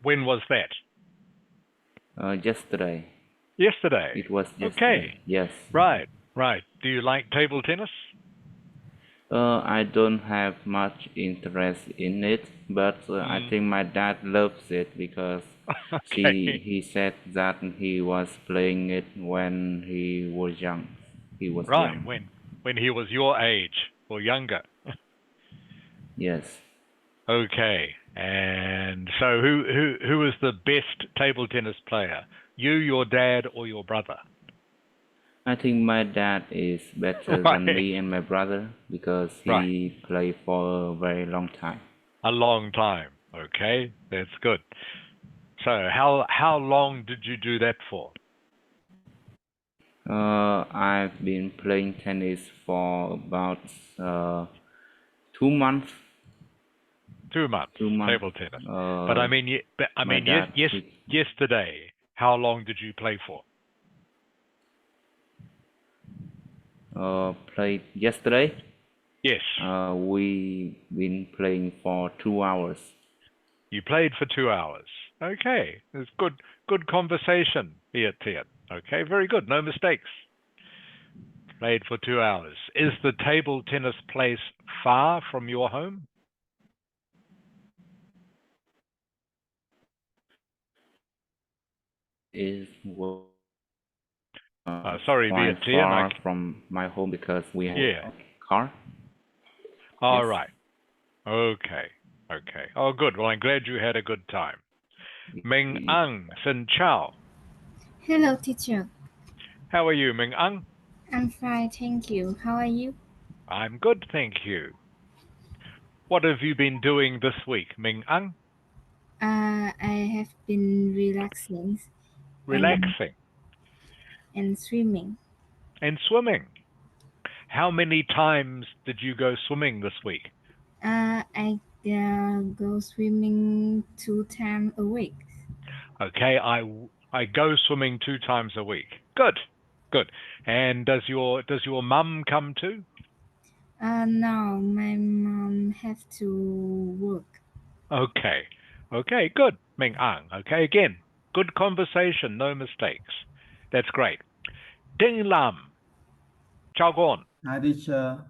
When was that? Yesterday. Yesterday. It was yesterday. Okay. Yes. Right. Do you like table tennis? I don't have much interest in it, but I think my dad loves it because Okay. he said that he was playing it when he was young. He was Right. young. When he was your age or younger. Yes. Okay. And so who is the best table tennis player? You, your dad, or your brother? I think my dad is better than Right. me and my brother because Right. he played for a very long time. A long time. Okay. That's good. So how long did you do that for? I've been playing tennis for about 2 months. 2 months, 2 months. table tennis. But Uh, my yes, dad yes, teach yesterday, how long did you play for? played yesterday. Yes, We been playing for 2 hours. you played for 2 hours. Okay, it's good conversation, Ielts. Okay, very good, no mistakes. Played for 2 hours. Is the table tennis place far from your home? Is Sorry, quite Ielts. far from my home because we have Yeah. a car. All Yes. right. Okay. Okay. Oh, good. Well, I'm glad you had a good time. Ming Ang, Sin Chao. Hello, teacher. How are you, Ming Ang? I'm fine, thank you. How are you? I'm good, thank you. What have you been doing this week, Ming Ang? I have been relaxing and Relaxing swimming. and swimming. How many times did you go swimming this week? I go swimming 2 times a week. Okay, I go swimming 2 times a week. Good, good. And does your mum come too? No, my mom have to work. Okay, okay, good, Ming Ang. Okay, again, good conversation, no mistakes. That's great. Ding Lam, Chao Gon. Hi, teacher.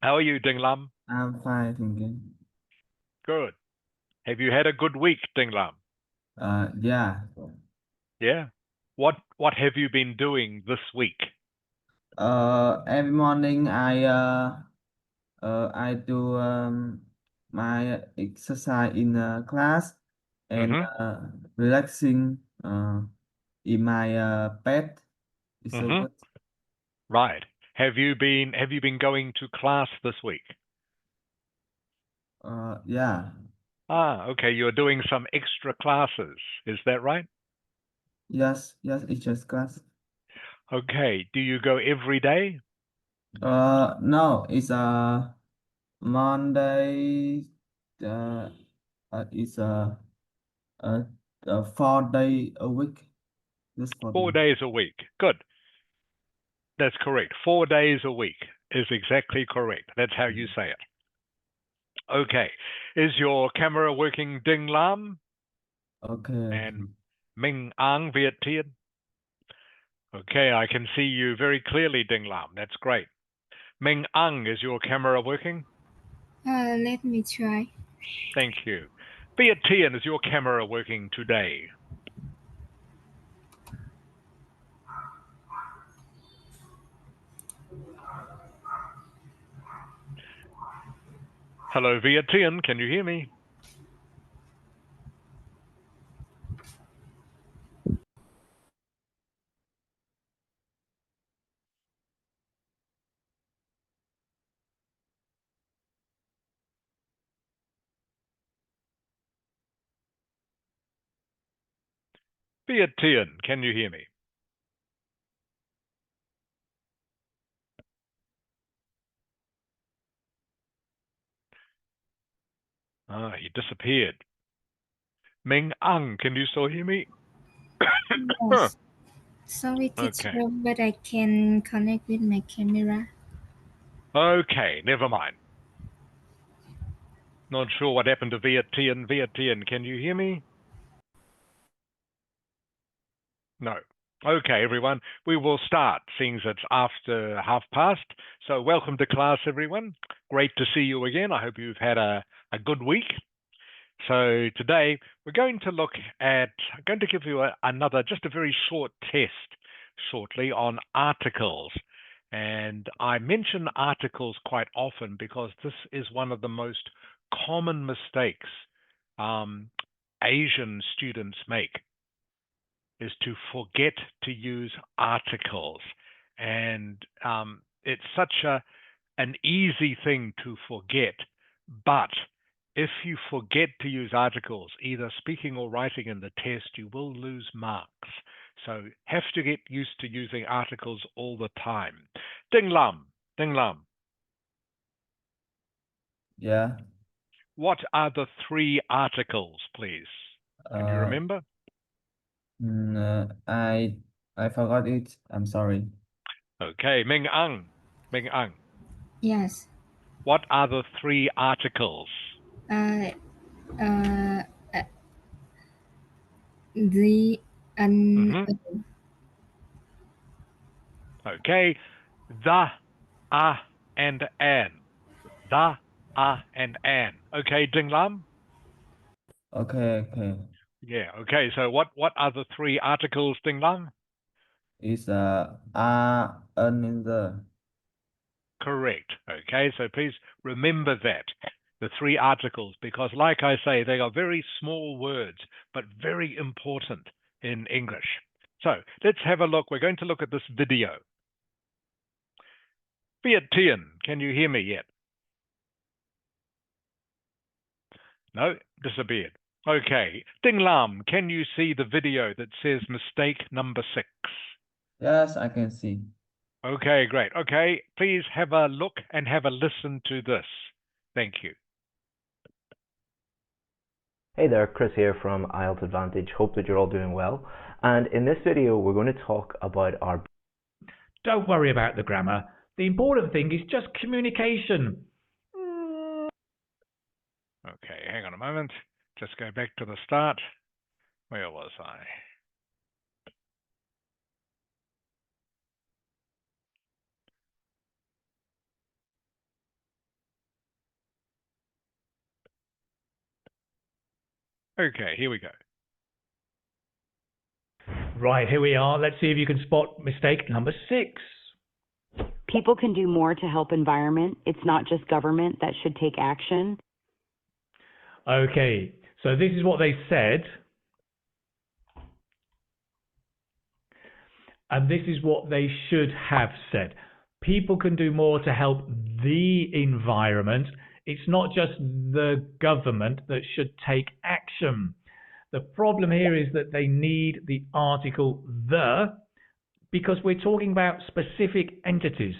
How are you, Ding Lam? I'm fine, thank you. Good. Have you had a good week, Ding Lam? Yeah. Yeah. What have you been doing this week? Every morning I do my exercise in class and Mm-hmm. relaxing in my bed. It's so Mm-hmm. good. Right. Have you been going to class this week? Yeah. Okay. You're doing some extra classes. Is that right? Yes, it's just class. Okay. Do you go every day? No, it's Monday. Uh, it's uh, 4 day a week. Just 4 days. 4 days a week. Good. That's correct. 4 days a week is exactly correct. That's how you say it. Okay. Is your camera working, Ding Lam Okay. and Ming Ang Viet Tien? Okay, I can see you very clearly, Ding Lam. That's great. Ming Ang, is your camera working? Let me try. Thank you. Viet Tien, is your camera working today? Hello, Viet Tien, can you hear me? Viet Tien, can you hear me? He disappeared. Ming Ang, can you still hear me? Yes. Sorry, Okay. teacher, but I can connect with my camera. Okay, never mind. Not sure what happened to Viet Tien. Viet Tien, can you hear me? No. Okay, everyone, we will start, seeing as it's after 5:30. So welcome to class, everyone. Great to see you again. I hope you've had a good week. So today we're going to I'm going to give you just a very short test shortly on articles. And I mention articles quite often because this is one of the most common mistakes Asian students make, is to forget to use articles. And it's such an easy thing to forget. But if you forget to use articles, either speaking or writing in the test, you will lose marks. So have to get used to using articles all the time. Ding Lam, Ding Lam. Yeah. What are the 3 articles, please? Can you remember? I forgot it. I'm sorry. Okay, Ming Ang. Ming Ang. Yes. What are the 3 articles? Uh, uh, uh, the Mhm. Okay, the, and an. The, and an. Okay, Ding Lam? Okay. Yeah, okay, so what are the 3 articles, Ding Lam? It's an in the. Correct. Okay, so please remember that, the 3 articles, because like I say, they are very small words, but very important in English. So let's have a look. We're going to look at this video. Viet Tien, can you hear me yet? No, disappeared. Okay. Ding Lam, can you see the video that says mistake number 6? Yes, I can see. Okay, great. Okay, please have a look and have a listen to this. Thank you. Hey there, Chris here from Ielts Advantage. Hope that you're all doing well. And in this video, we're going to talk about our... Don't worry about the grammar. The important thing is just communication. Okay, hang on a moment. Just go back to the start. Where was I? Okay, here we go. Right, here we are. Let's see if you can spot mistake number 6. People can do more to help environment. It's not just government that should take action. Okay, so this is what they said. And this is what they should have said. People can do more to help the environment. It's not just the government that should take action. The problem here is that they need the article the, because we're talking about specific entities.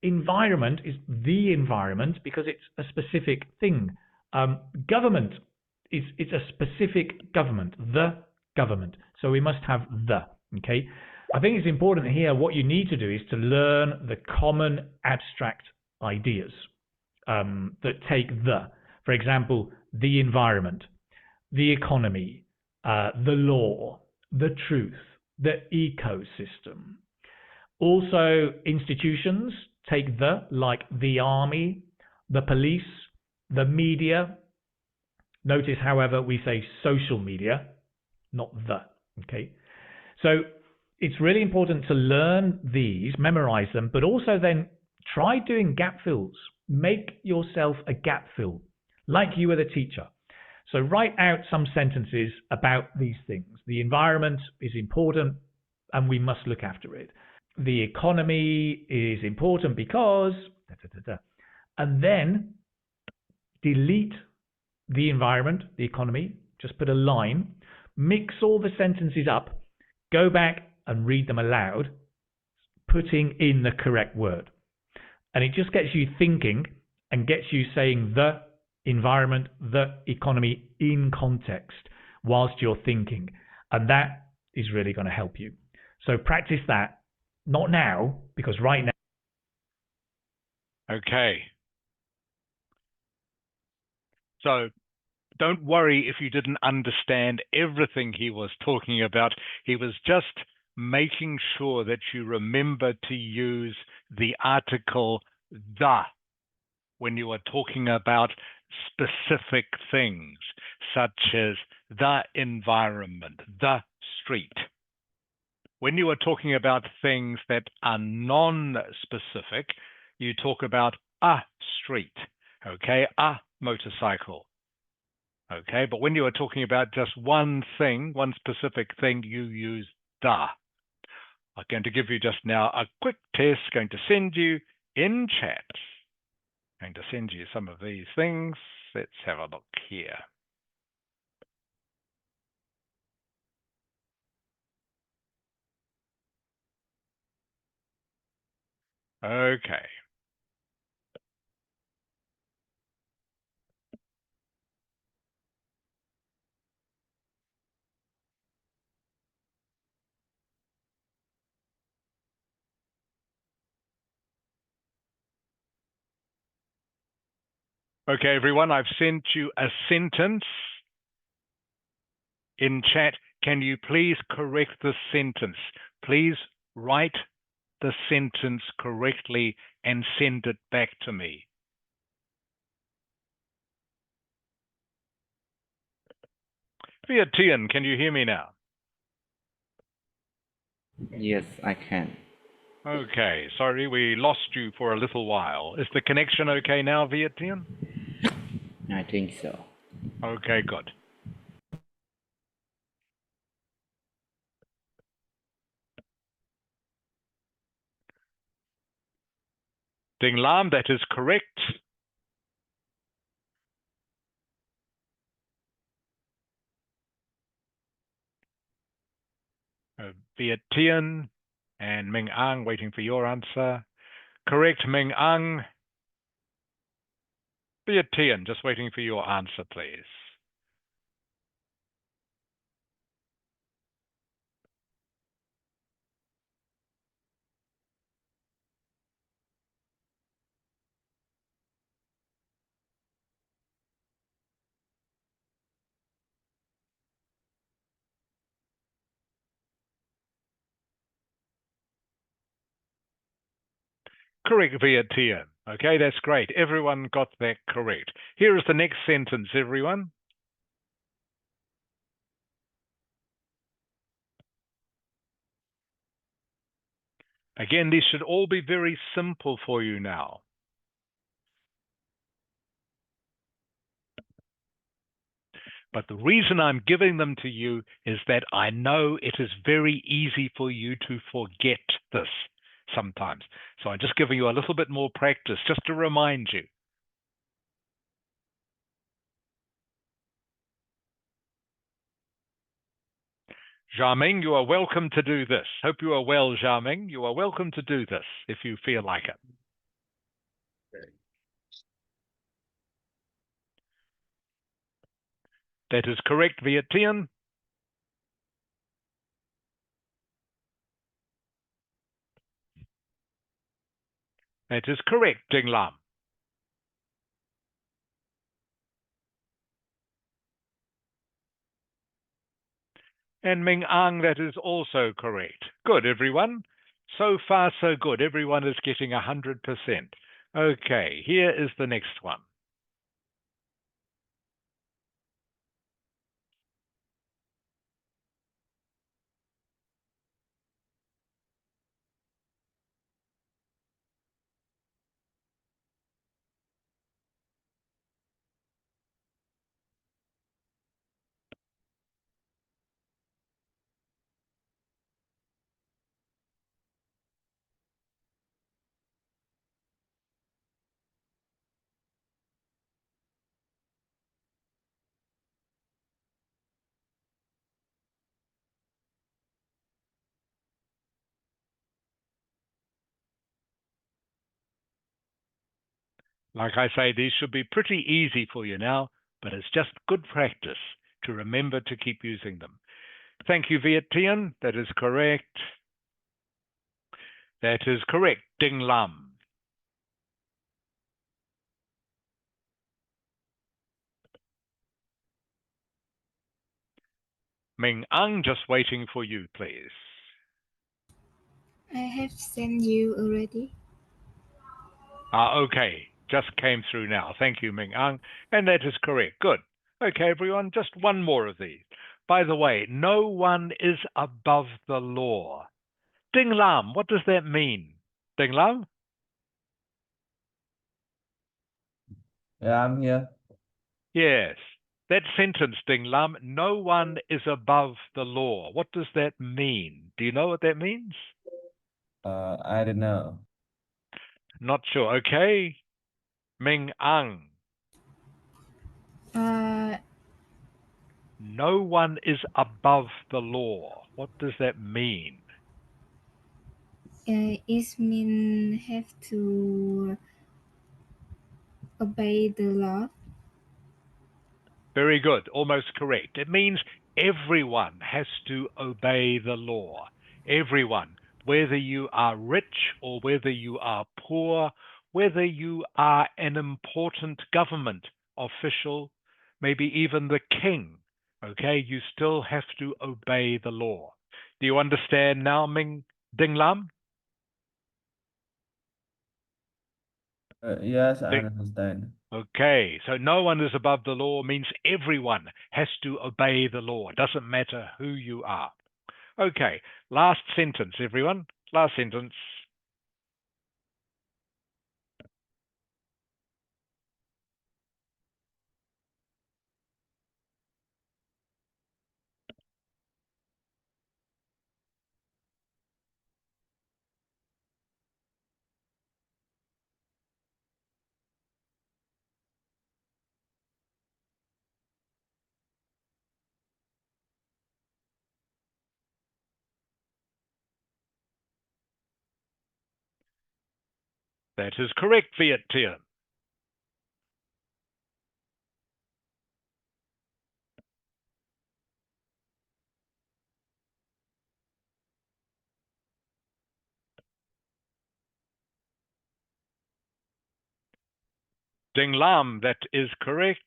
Environment is the environment because it's a specific thing. Government it's a specific government, the government. So we must have the, okay? I think it's important here, what you need to do is to learn the common abstract ideas that take the. For example, the environment, the economy, the law, the truth, the ecosystem. Also, institutions take the, like the army, the police, the media. Notice, however, we say social media, not the, okay? So it's really important to learn these, memorize them, but also then try doing gap fills. Make yourself a gap fill, like you were the teacher. So write out some sentences about these things. The environment is important and we must look after it. The economy is important because, and then delete the environment, the economy, just put a line, mix all the sentences up, go back and read them aloud, putting in the correct word. And it just gets you thinking and gets you saying the environment, the economy in context whilst you're thinking. And that is really going to help you. So practice that, not now, because right now. Okay. So don't worry if you didn't understand everything he was talking about. He was just making sure that you remember to use the article the when you are talking about specific things, such as the environment, the street. When you are talking about things that are non-specific, you talk about a street, okay, a motorcycle, okay? But when you are talking about just one thing, one specific thing, you use the. I'm going to give you just now a quick test, going to send you in chat. Going to send you some of these things. Let's have a look here. Okay. Okay, everyone, I've sent you a sentence in chat. Can you please correct the sentence? Please write the sentence correctly and send it back to me. Via Tian, can you hear me now? Yes, I can. Okay, sorry, we lost you for a little while. Is the connection okay now, Via Tian? I think so. Okay, good. Ding Lam, that is correct. Via Tian and Ming Ang waiting for your answer. Correct, Ming Ang. Via Tian, just waiting for your answer, please. Correct, Via Tian. Okay, that's great. Everyone got that correct. Here is the next sentence, everyone. Again, these should all be very simple for you now. But the reason I'm giving them to you is that I know it is very easy for you to forget this sometimes. So I'm just giving you a little bit more practice just to remind you. Xiaoming, you are welcome to do this. Hope you are well, Xiaoming. You are welcome to do this if you feel like it. That is correct, Via Tian. That is correct, Ding Lam. And Ming Ang, that is also correct. Good, everyone. So far, so good. Everyone is getting 100%. Okay, here is the next one. Like I say, these should be pretty easy for you now, but it's just good practice to remember to keep using them. Thank you, Via Tian. That is correct. That is correct, Ding Lam. Ming Ang, just waiting for you, please. I have sent you already. Okay, just came through now. Thank you, Ming Ang, and that is correct. Good. Okay, everyone, just one more of these. By the way, no one is above the law. Ding Lam, what does that mean? Ding Lam? Yeah, I'm here. Yes. That sentence, Ding Lam, no one is above the law. What does that mean? Do you know what that means? I don't know. Not sure. Okay. Ming Ang. Uh, No one is above the law. What does that mean? it mean have to obey the law. Very good. Almost correct. It means everyone has to obey the law. Everyone. Whether you are rich or whether you are poor, whether you are an important government official, maybe even the king, okay, you still have to obey the law. Do you understand now, Ding Lam? Yes, I understand. Okay, so no one is above the law means everyone has to obey the law. It doesn't matter who you are. Okay, last sentence, everyone. Last sentence. That is correct, Viet Tien. Ding Lam, that is correct.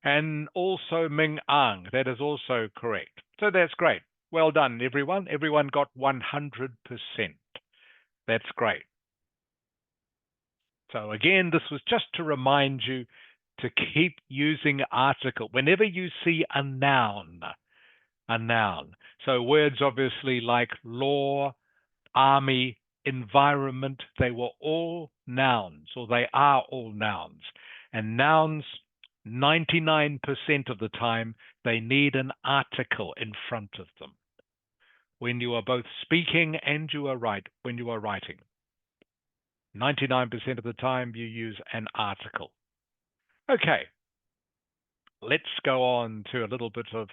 And also Ming Ang, that is also correct. So that's great. Well done, everyone. Everyone got 100%. That's great. So again, this was just to remind you to keep using article. Whenever you see a noun. So words obviously like law, army, environment, they were all nouns, or they are all nouns. And nouns, 99% of the time, they need an article in front of them when you are both speaking and when you are writing. 99% of the time, you use an article. Okay, let's go on to a little bit of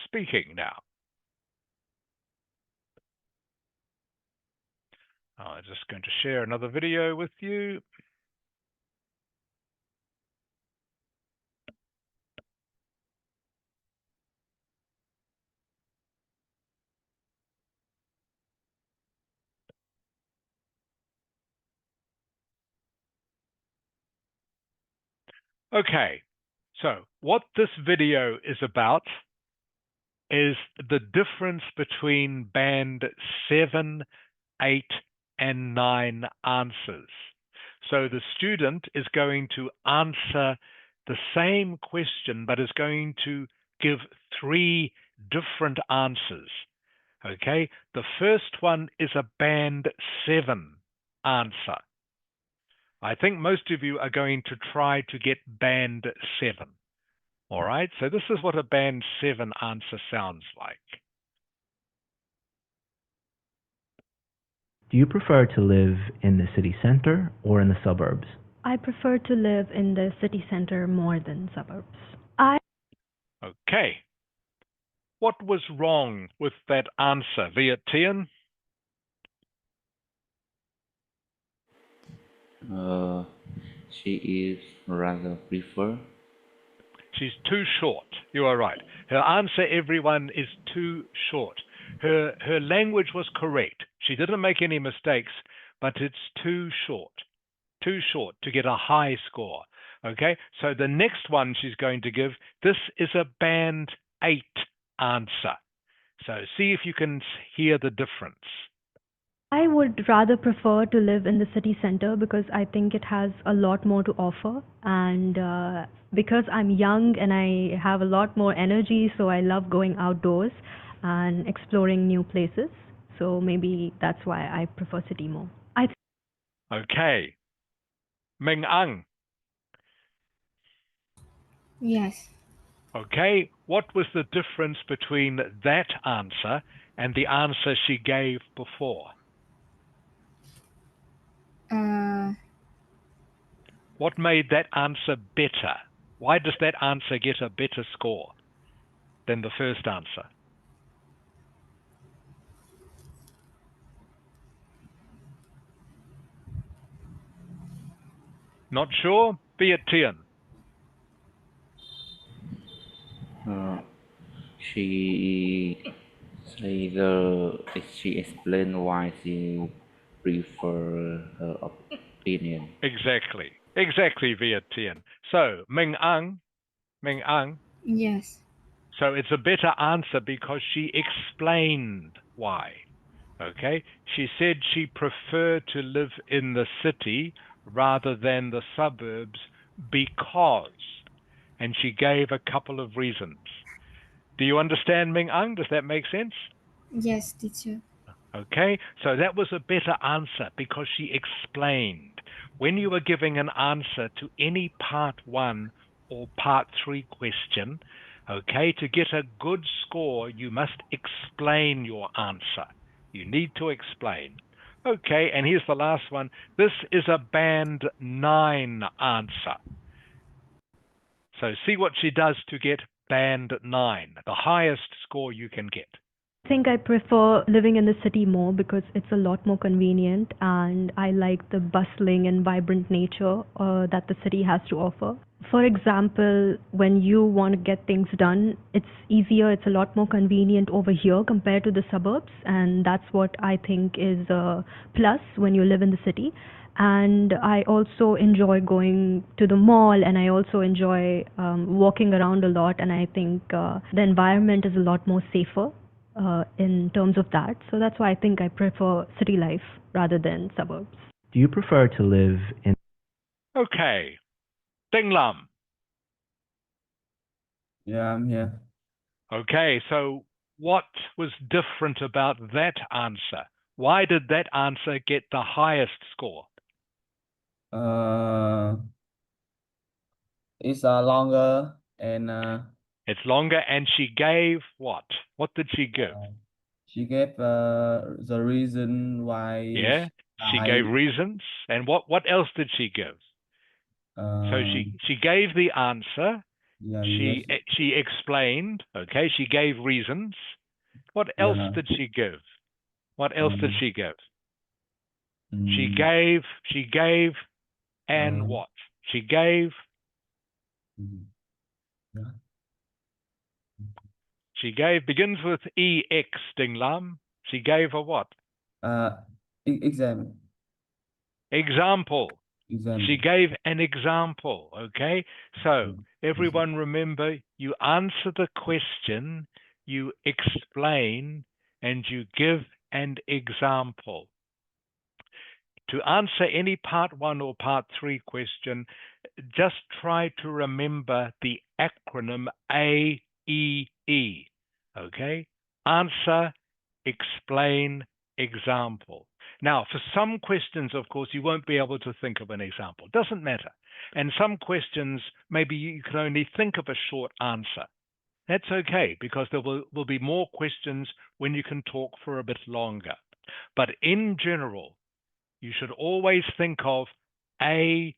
speaking now. I'm just going to share another video with you. Okay, so what this video is about is the difference between band 7, 8, and 9 answers. So the student is going to answer the same question, but is going to give 3 different answers. Okay, the first one is a band 7 answer. I think most of you are going to try to get band 7. All right, so this is what a band 7 answer sounds like. Do you prefer to live in the city center or in the suburbs? I prefer to live in the city center more than suburbs. Okay. What was wrong with that answer, Viet Tien? She is rather prefer. She's too short. You are right. Her answer, everyone, is too short. Her language was correct. She didn't make any mistakes, but it's too short. Too short to get a high score. Okay, so the next one she's going to give, this is a band 8 answer. So see if you can hear the difference. I would rather prefer to live in the city center because I think it has a lot more to offer. And because I'm young and I have a lot more energy, so I love going outdoors and exploring new places. So maybe that's why I prefer city more. Okay. Ming Ang. Yes. Okay, what was the difference between that answer and the answer she gave before? What made that answer better? Why does that answer get a better score than the first answer? Not sure? Viet Tien. She she explained why she prefer her opinion. Exactly. Exactly, Viet Tien. So, Ming Ang. Yes. So it's a better answer because she explained why. Okay? She said she preferred to live in the city rather than the suburbs because, and she gave a couple of reasons. Do you understand, Ming Ang? Does that make sense? Yes, teacher. Okay, so that was a better answer because she explained. When you are giving an answer to any part 1 or part 3 question, okay, to get a good score, you must explain your answer. You need to explain. Okay, and here's the last one. This is a band 9 answer. So see what she does to get band 9, the highest score you can get. I think I prefer living in the city more because it's a lot more convenient and I like the bustling and vibrant nature that the city has to offer. For example, when you want to get things done, it's easier, it's a lot more convenient over here compared to the suburbs, and that's what I think is a plus when you live in the city. And I also enjoy going to the mall, and I also enjoy walking around a lot, and I think the environment is a lot more safer in terms of that. So that's why I think I prefer city life rather than suburbs. Do you prefer to live in? Okay, Ding Lam. Yeah, I'm here. Okay, so what was different about that answer? Why did that answer get the highest score? It's longer and It's longer, and she gave what? What did she give? she gave the reason why Yeah, she gave reasons. And what else did she give? So she gave the answer. yeah, She explained. Okay, she gave reasons. What else yeah, did she give? What else did she give? She mm, gave, and what? She gave. yeah. She gave, begins with EX, Ding Lam. She gave a what? Exam. Example. Exam. She gave an example, okay? So, everyone remember, you answer the question, you explain, and you give an example. To answer any part 1 or part 3 question, just try to remember the acronym AEE. Okay? Answer, explain, example. Now, for some questions, of course, you won't be able to think of an example. Doesn't matter. And some questions, maybe you can only think of a short answer. That's okay, because there will be more questions when you can talk for a bit longer. But in general, you should always think of AEE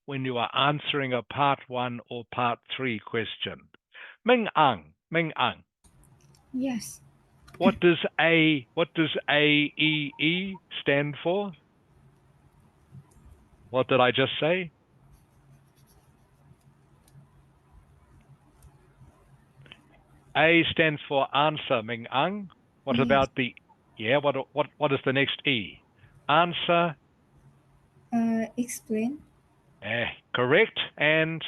when you are answering a part 1 or part 3 question. Ming Ang. Yes. What does AEE stand for? What did I just say? A stands for answer, Ming Ang. What Yes. about the what is the next E? Answer, Explain. Correct. And?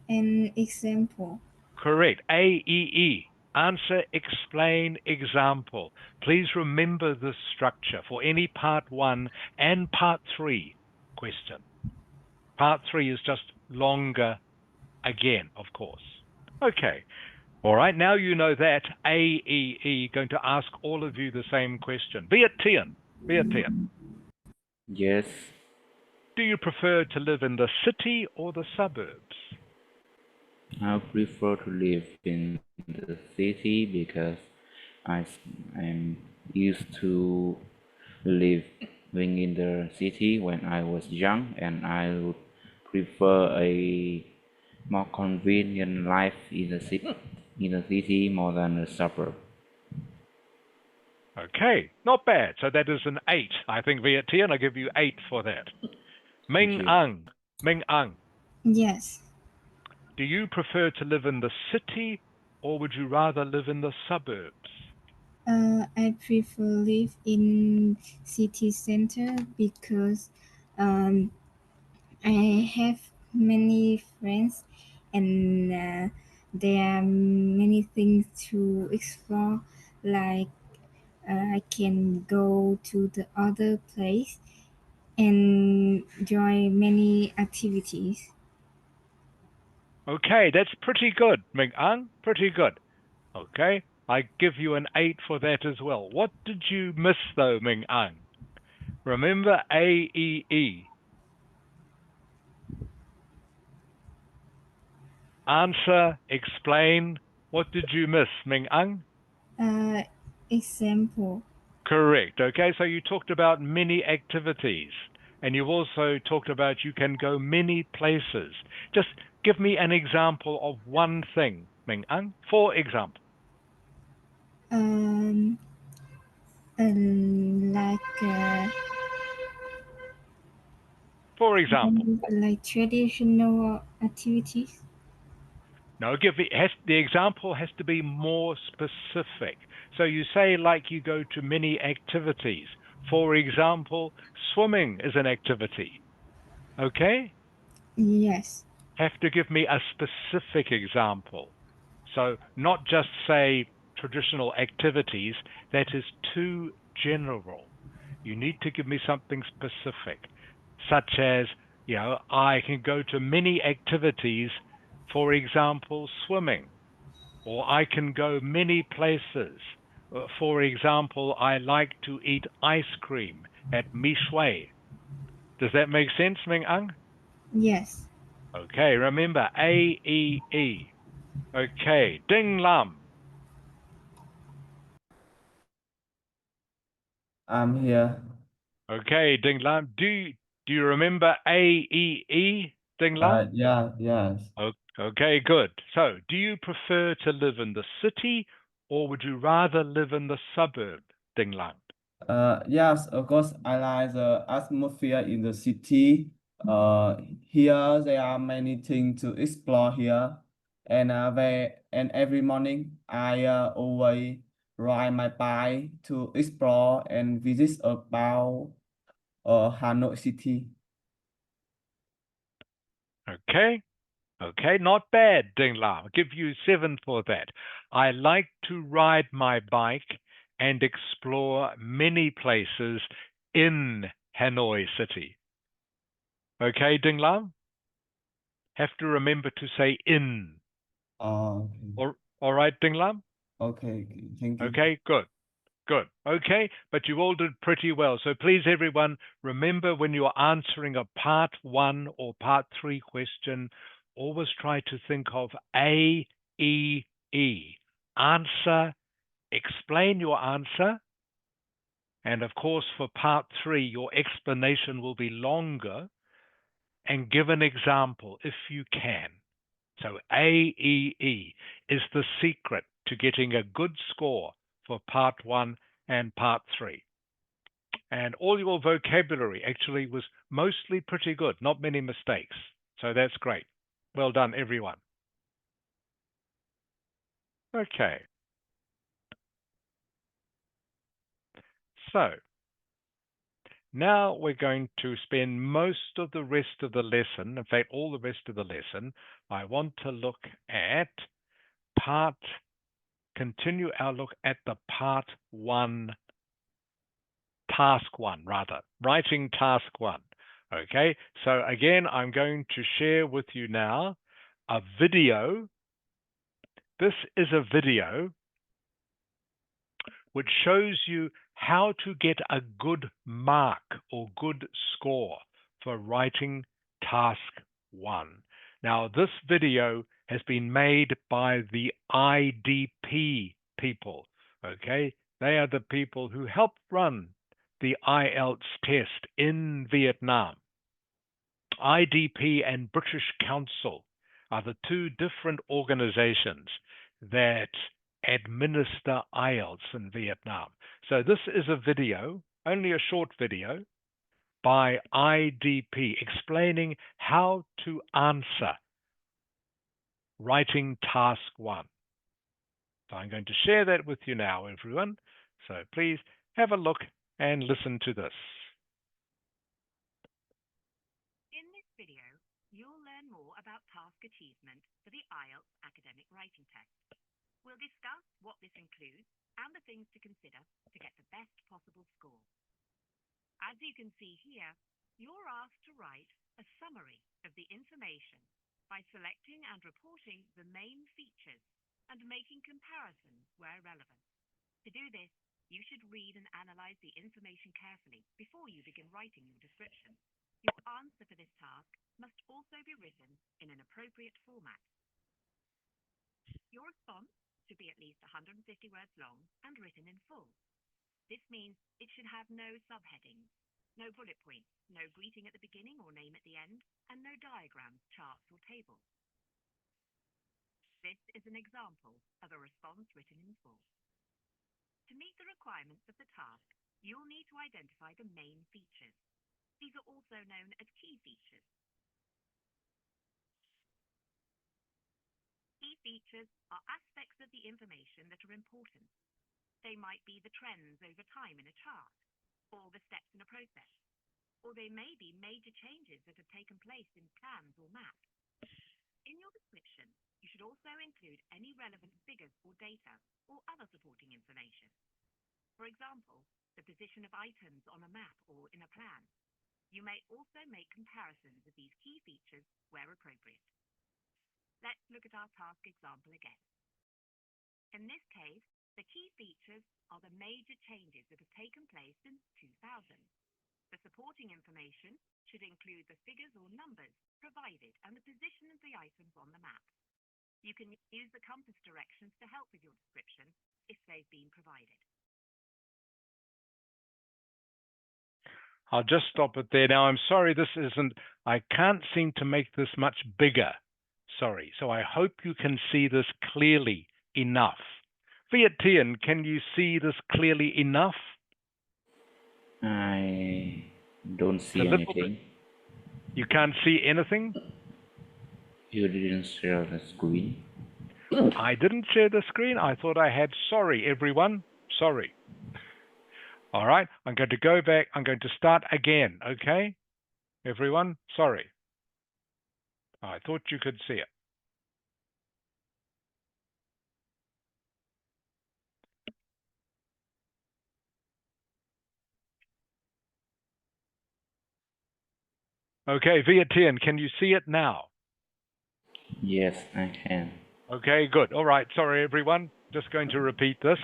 An example. Correct. AEE. Answer, explain, example. Please remember this structure for any part 1 and part 3 question. Part 3 is just longer again, of course. Okay. All right, now you know that. AEE, going to ask all of you the same question. Viet Tien. Yes, Do you prefer to live in the city or the suburbs? I prefer to live in the city because I'm used to living in the city when I was young, and I would prefer a more convenient life in the city more than the suburb. Okay, not bad. So that is an 8. I think Viet Tien, I give you 8 for that. Ming you. Ang. Yes. Do you prefer to live in the city or would you rather live in the suburbs? I prefer live in city center because um, I have many friends and there are many things to explore. Like I can go to the other place and join many activities. Okay, that's pretty good, Ming Ang. Pretty good. Okay, I give you an 8 for that as well. What did you miss though, Ming Ang? Remember AEE. Answer, explain. What did you miss, Ming Ang? Example. Correct. Okay, so you talked about many activities and you also talked about you can go many places. Just give me an example of one thing, Ming Ang. For example. Um, like For example. like traditional activities. No, the example has to be more specific. So you say like you go to many activities. For example, swimming is an activity. Okay? Yes. Have to give me a specific example. So not just say traditional activities, that is too general. You need to give me something specific, such as, I can go to many activities, for example, swimming, or I can go many places. For example, I like to eat ice cream at Mi Shui. Does that make sense, Ming Ang? Yes. Okay, remember AEE. Okay, Ding Lam. I'm here. Okay, Ding Lam. Do you remember AEE, Ding Lam? Yeah, yes. Okay, good. So, do you prefer to live in the city or would you rather live in the suburb, Ding Lam? Yes, of course, I like the atmosphere in the city. Here there are many things to explore here, and every morning I always ride my bike to explore and visit about Hanoi city. Okay, not bad, Ding Lam. I'll give you 7 for that. I like to ride my bike and explore many places in Hanoi City. Okay, Ding Lam? Have to remember to say in. Oh, All right, Ding Lam? okay, thank you. Okay, good. Good. Okay, but you all did pretty well. So please, everyone, remember when you're answering a part 1 or part 3 question, always try to think of A, E, E. Answer, explain your answer. And of course, for part 3, your explanation will be longer and give an example if you can. So AEE is the secret to getting a good score for part 1 and part 3. And all your vocabulary actually was mostly pretty good, not many mistakes. So that's great. Well done, everyone. Okay. So Now we're going to spend most of the rest of the lesson, in fact, all the rest of the lesson, I want to look at continue our look at the part one, task one, rather, writing task one. Okay, so again, I'm going to share with you now a video. This is a video which shows you how to get a good mark or good score for writing task one. Now, this video has been made by the IDP people, okay? They are the people who helped run the Ielts test in Vietnam. IDP and British Council are the two different organizations that administer Ielts in Vietnam. So this is a video, only a short video, by IDP explaining how to answer writing task one. So I'm going to share that with you now, everyone. So please have a look and listen to this. In this video, you'll learn more about task achievement for the Ielts academic writing test. We'll discuss what this includes and the things to consider to get the best possible score. As you can see here, you're asked to write a summary of the information by selecting and reporting the main features and making comparisons where relevant. To do this, you should read and analyze the information carefully before you begin writing your description. Your answer for this task must also be written in an appropriate format. Your response should be at least 150 words long and written in full. This means it should have no subheadings, no bullet points, no greeting at the beginning or name at the end, and no diagrams, charts, or tables. This is an example of a response written in full. To meet the requirements of the task, you'll need to identify the main features. These are also known as key features. Key features are aspects of the information that are important. They might be the trends over time in a chart, or the steps in a process, or they may be major changes that have taken place in plans or maps. In your description, you should also include any relevant figures or data or other supporting information. For example, the position of items on a map or in a plan. You may also make comparisons of these key features where appropriate. Let's look at our task example again. In this case, the key features are the major changes that have taken place since 2000. The supporting information should include the figures or numbers provided and the position of the items on the map. You can use the compass directions to help with your description if they've been provided. I'll just stop it there. Now, I'm sorry, I can't seem to make this much bigger. Sorry. So I hope you can see this clearly enough. Viet Tien, can you see this clearly enough? I don't see anything. You can't see anything? You didn't share the screen. I didn't share the screen. I thought I had. Sorry, everyone. Sorry. All right. I'm going to go back. I'm going to start again. Okay? Everyone? Sorry. I thought you could see it. Okay, Viet Tien, can you see it now? Yes, I can. Okay, good. All right. Sorry, everyone. Just going to repeat this.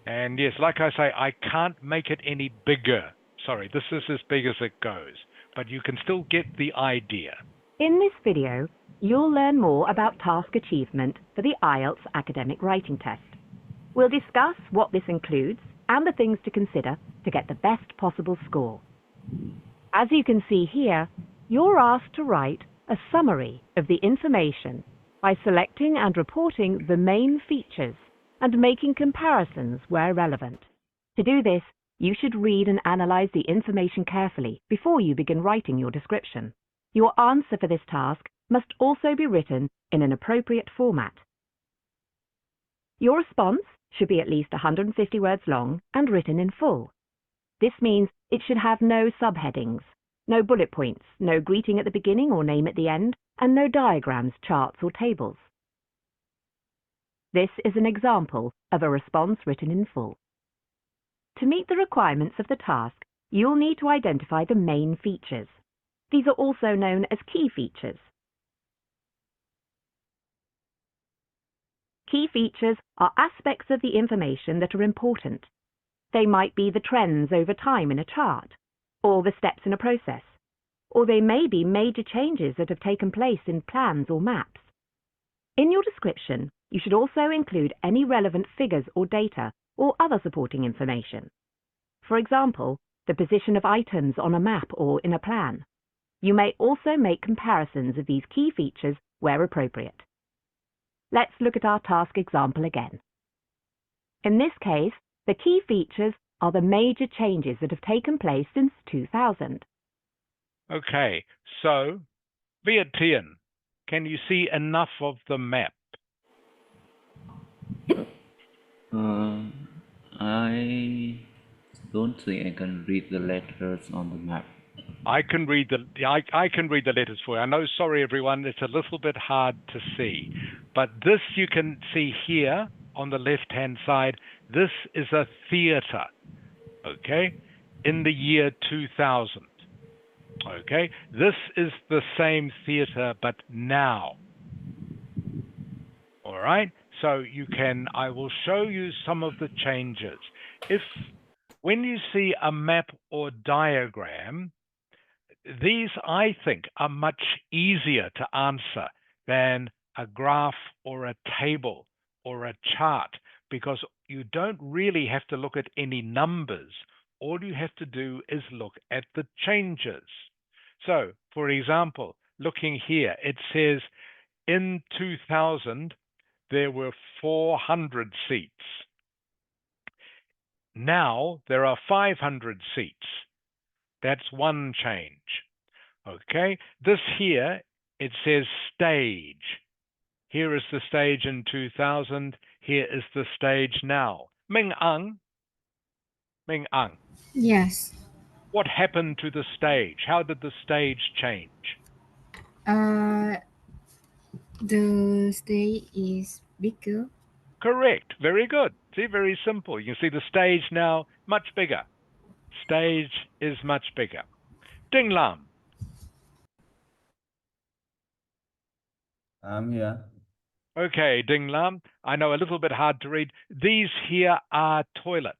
And yes, like I say, I can't make it any bigger. Sorry, this is as big as it goes. But you can still get the idea. In this video, you'll learn more about task achievement for the Ielts academic writing test. We'll discuss what this includes and the things to consider to get the best possible score. As you can see here, you're asked to write a summary of the information by selecting and reporting the main features and making comparisons where relevant. To do this, you should read and analyze the information carefully before you begin writing your description. Your answer for this task must also be written in an appropriate format. Your response should be at least 150 words long and written in full. This means it should have no subheadings, no bullet points, no greeting at the beginning or name at the end, and no diagrams, charts, or tables. This is an example of a response written in full. To meet the requirements of the task, you'll need to identify the main features. These are also known as key features. Key features are aspects of the information that are important. They might be the trends over time in a chart, or the steps in a process, or they may be major changes that have taken place in plans or maps. In your description, you should also include any relevant figures or data or other supporting information. For example, the position of items on a map or in a plan. You may also make comparisons of these key features where appropriate. Let's look at our task example again. In this case, the key features are the major changes that have taken place since 2000. Okay, so, Viet Tien, can you see enough of the map? I don't think I can read the letters on the map. I can read the letters for you. I know, sorry everyone, it's a little bit hard to see. But this you can see here on the left-hand side. This is a theater, okay, in the year 2000. Okay, this is the same theater, but now. All right, so I will show you some of the changes. When you see a map or diagram, these, I think, are much easier to answer than a graph or a table or a chart, because you don't really have to look at any numbers. All you have to do is look at the changes. So, for example, looking here, it says in 2000, there were 400 seats. Now there are 500 seats. That's one change. Okay, this here, it says stage. Here is the stage in 2000. Here is the stage now. Ming Ang. Yes. What happened to the stage? How did the stage change? The stage is bigger. Correct. Very good. See, very simple. You can see the stage now much bigger. Stage is much bigger. Ding Lam. I'm here. Okay, Ding Lam. I know a little bit hard to read. These here are toilets.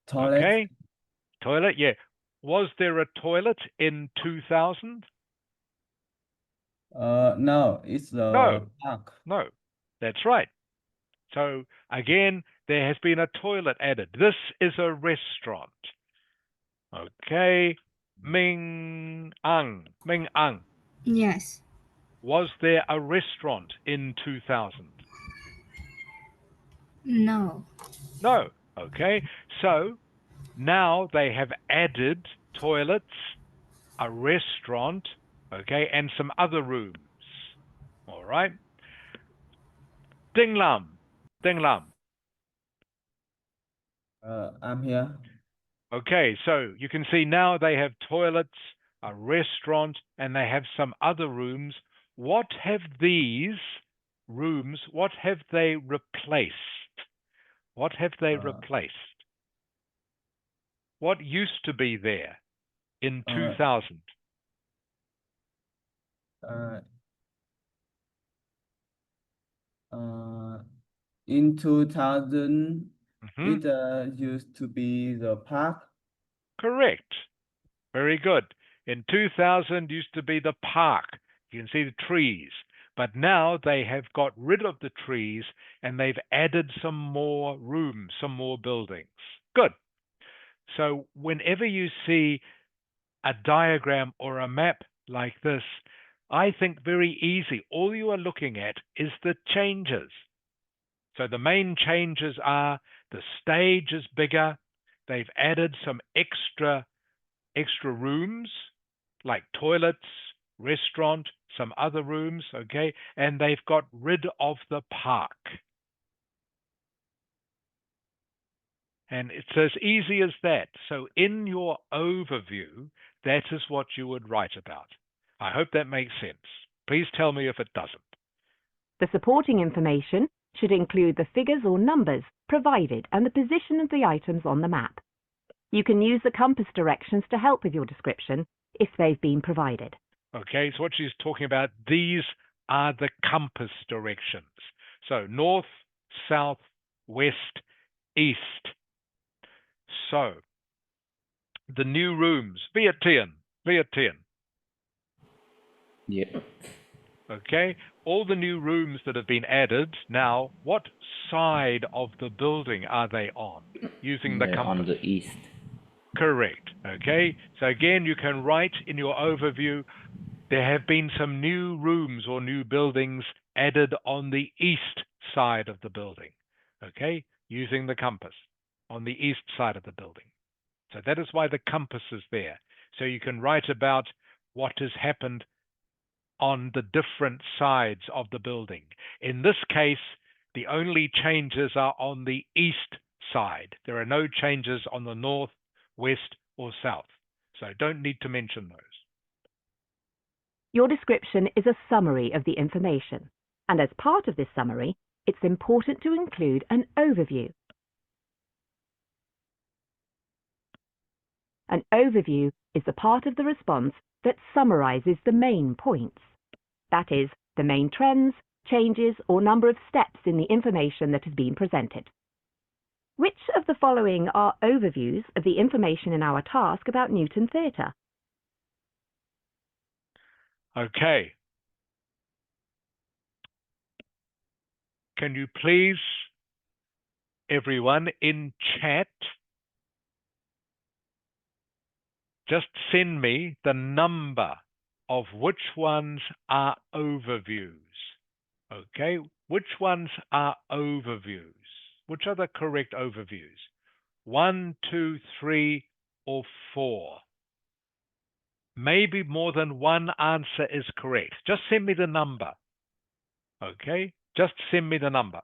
Toilet. Okay, toilet. Yeah. Was there a toilet in 2000? No, it's the No. park. No. That's right. So again, there has been a toilet added. This is a restaurant. Okay. Ming Ang. Yes. Was there a restaurant in 2000? No. No. Okay. So now they have added toilets, a restaurant, okay, and some other rooms. All right. Ding Lam. I'm here. Okay, so you can see now they have toilets, a restaurant, and they have some other rooms. What have these rooms, what have they replaced? What have they replaced? What used to be there in 2000? In 2000, Mhm. it used to be the park. Correct. Very good. In 2000 used to be the park. You can see the trees. But now they have got rid of the trees and they've added some more rooms, some more buildings. Good. So whenever you see a diagram or a map like this, I think very easy. All you are looking at is the changes. So the main changes are the stage is bigger. They've added some extra rooms like toilets, restaurant, some other rooms, okay? And they've got rid of the park. And it's as easy as that. So in your overview, that is what you would write about. I hope that makes sense. Please tell me if it doesn't. The supporting information should include the figures or numbers provided and the position of the items on the map. You can use the compass directions to help with your description if they've been provided. Okay, so what she's talking about, these are the compass directions. So north, south, west, east. So the new rooms, Vietien. Yeah. Okay, all the new rooms that have been added. Now, what side of the building are they on? Using the They're compass. on the east. Correct. Okay, so again, you can write in your overview, there have been some new rooms or new buildings added on the east side of the building. Okay, using the compass on the east side of the building. So that is why the compass is there. So you can write about what has happened on the different sides of the building. In this case, the only changes are on the east side. There are no changes on the north, west, or south. So don't need to mention those. Your description is a summary of the information, and as part of this summary, it's important to include an overview. An overview is the part of the response that summarizes the main points. That is, the main trends, changes, or number of steps in the information that has been presented. Which of the following are overviews of the information in our task about Newton Theatre? Okay. Can you please, everyone in chat, just send me the number of which ones are overviews. Okay, which ones are overviews? Which are the correct overviews? 1, 2, 3, or 4? Maybe more than one answer is correct. Just send me the number. Okay, just send me the number.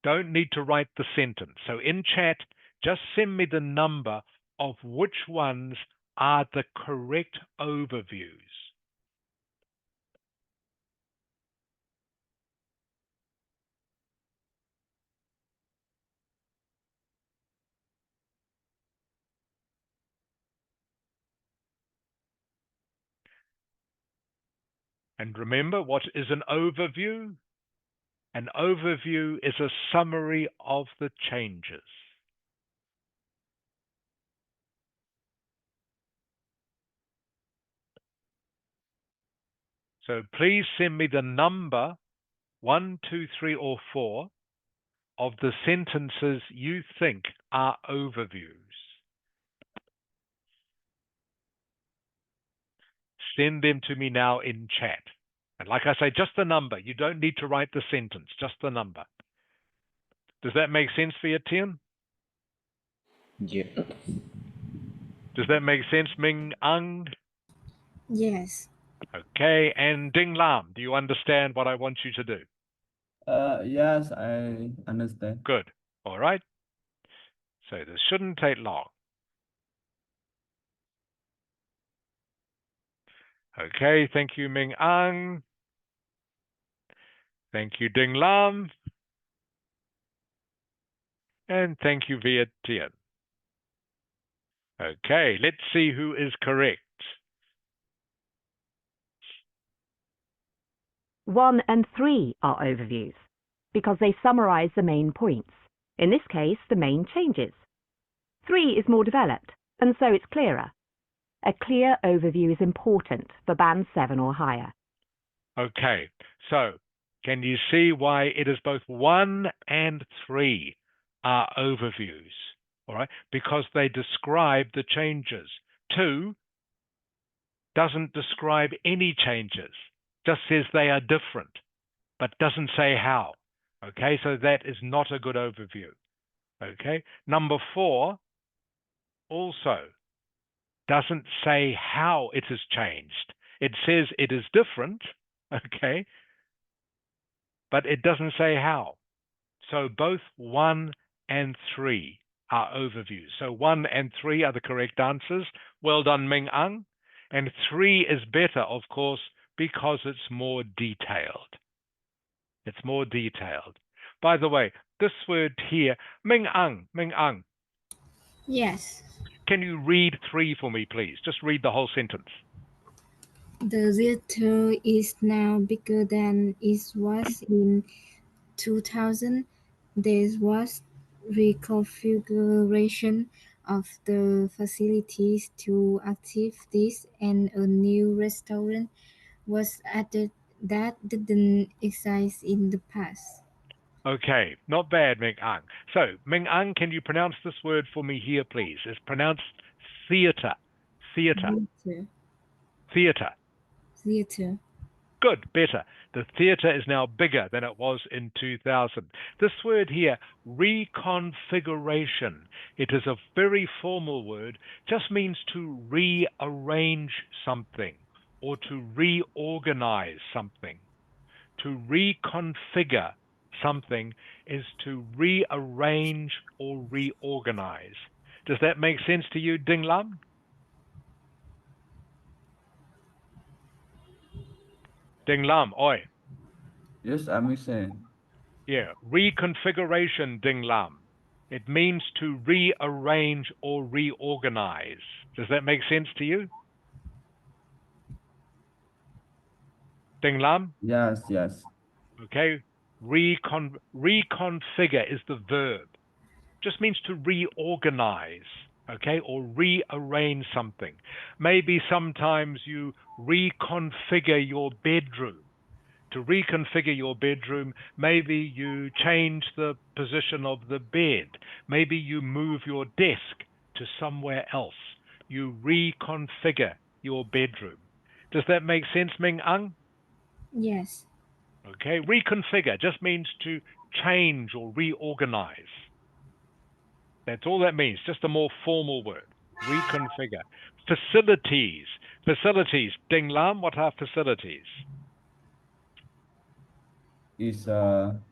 Don't need to write the sentence. So in chat, just send me the number of which ones are the correct overviews. And remember, what is an overview? An overview is a summary of the changes. So please send me the number 1, 2, 3, or 4 of the sentences you think are overviews. Send them to me now in chat. And like I say, just the number. You don't need to write the sentence, just the number. Does that make sense for you, Tian? Yeah. Does that make sense, Ming Ang? Yes. Okay, and Ding Lam, do you understand what I want you to do? Yes, I understand. Good. All right. So this shouldn't take long. Okay, thank you, Ming Ang. Thank you, Ding Lam. And thank you, Viet Tien. Okay, let's see who is correct. 1 and 3 are overviews, because they summarize the main points, in this case, the main changes. 3 is more developed, and so it's clearer. A clear overview is important for Band 7 or higher. Okay, so can you see why it is both 1 and 3 are overviews? All right, because they describe the changes. 2 doesn't describe any changes, just says they are different, but doesn't say how. Okay, so that is not a good overview. Okay, number 4 also doesn't say how it has changed. It says it is different, okay, but it doesn't say how. So both 1 and 3 are overviews. So 1 and 3 are the correct answers. Well done, Ming Ang. And 3 is better, of course, because it's more detailed. It's more detailed. By the way, this word here, Ming Ang, Yes. can you read 3 for me, please? Just read the whole sentence. The theater is now bigger than it was in 2000. There was reconfiguration of the facilities to achieve this, and a new restaurant was added that didn't exist in the past. Okay, not bad, Ming Ang. So, Ming Ang, can you pronounce this word for me here, please? It's pronounced theater. Theater. Theater. Theater. Theater. Good, better. The theater is now bigger than it was in 2000. This word here, reconfiguration, it is a very formal word, just means to rearrange something or to reorganize something. To reconfigure something is to rearrange or reorganize. Does that make sense to you, Ding Lam? Ding Lam, oi. Yes, I'm listening. Yeah, reconfiguration, Ding Lam. It means to rearrange or reorganize. Does that make sense to you? Ding Lam? Yes, yes. Okay. Reconfigure is the verb. Just means to reorganize, okay, or rearrange something. Maybe sometimes you reconfigure your bedroom. To reconfigure your bedroom, maybe you change the position of the bed. Maybe you move your desk to somewhere else. You reconfigure your bedroom. Does that make sense, Ming Ang? Yes. Okay, reconfigure just means to change or reorganize. That's all that means, just a more formal word. Reconfigure. Facilities. Facilities. Ding Lam, what are facilities? It's What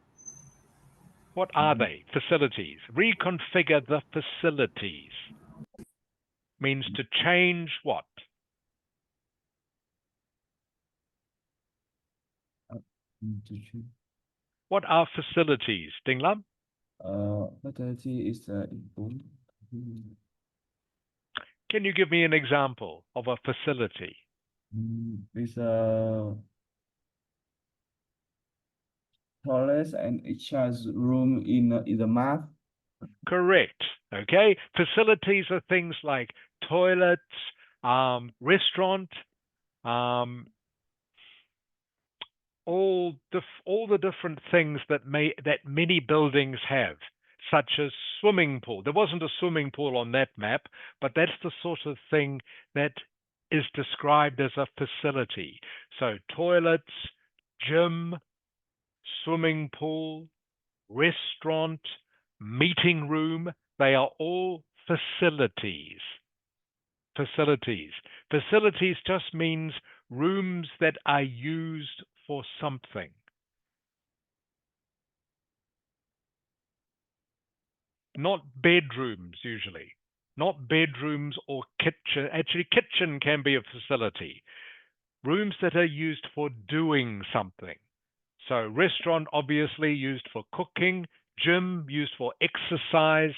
are they? Facilities. Reconfigure the facilities. Means to change what? What are facilities? Ding Lam? fatality is important. Can you give me an example of a facility? It's toilets and exercise room in the map. Correct. Okay. Facilities are things like toilets, restaurant, um, all the different things that many buildings have, such as swimming pool. There wasn't a swimming pool on that map, but that's the sort of thing that is described as a facility. So toilets, gym, swimming pool, restaurant, meeting room, they are all facilities. Facilities. Facilities just means rooms that are used for something. Not bedrooms, usually. Not bedrooms or kitchen. Actually, kitchen can be a facility. Rooms that are used for doing something. So, restaurant obviously used for cooking, gym used for exercise.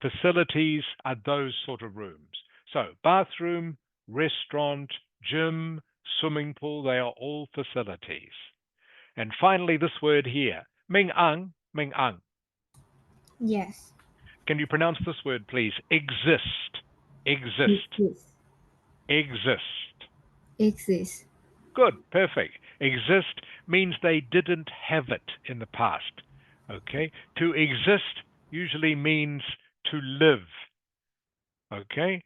Facilities are those sort of rooms. So, bathroom, restaurant, gym, swimming pool, they are all facilities. And finally, this word here, Ming Ang, Ming Ang. Yes. Can you pronounce this word, please? Exist. Exist. Exist. Exist. Exist. Good, perfect. Exist means they didn't have it in the past. Okay? To exist usually means to live. Okay?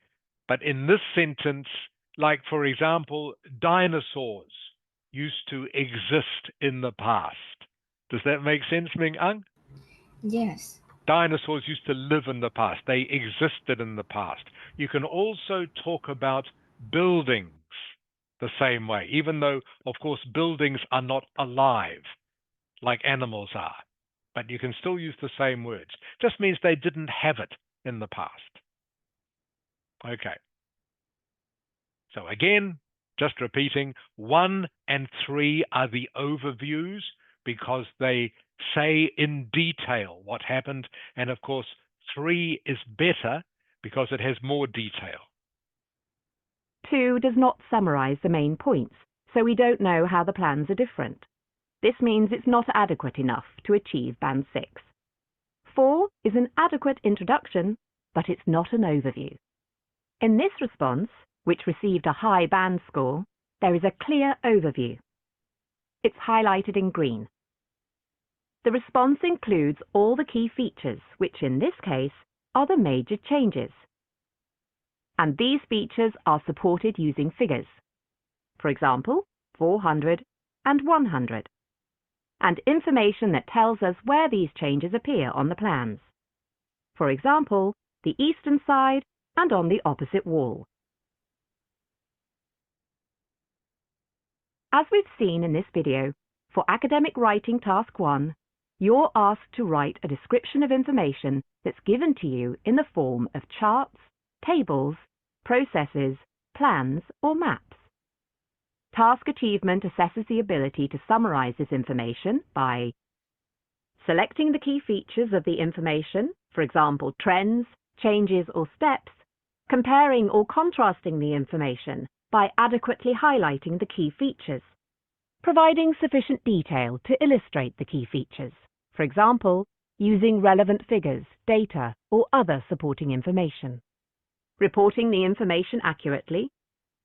But in this sentence, like for example, dinosaurs used to exist in the past. Does that make sense, Ming Ang? Yes. Dinosaurs used to live in the past. They existed in the past. You can also talk about buildings the same way, even though, of course, buildings are not alive. like animals are. But you can still use the same words. Just means they didn't have it in the past. Okay. So again, just repeating, 1 and 3 are the overviews because they say in detail what happened. And of course, 3 is better because it has more detail. 2 does not summarize the main points, so we don't know how the plans are different. This means it's not adequate enough to achieve Band 6. 4 is an adequate introduction, but it's not an overview. In this response, which received a high band score, there is a clear overview. It's highlighted in green. The response includes all the key features, which in this case are the major changes. And these features are supported using figures. For example, 400 and 100. And information that tells us where these changes appear on the plans. For example, the eastern side and on the opposite wall. As we've seen in this video, for academic writing task 1, you're asked to write a description of information that's given to you in the form of charts, tables, processes, plans, or maps. Task achievement assesses the ability to summarize this information by selecting the key features of the information, for example, trends, changes, or steps, comparing or contrasting the information by adequately highlighting the key features, providing sufficient detail to illustrate the key features, for example, using relevant figures, data, or other supporting information, reporting the information accurately,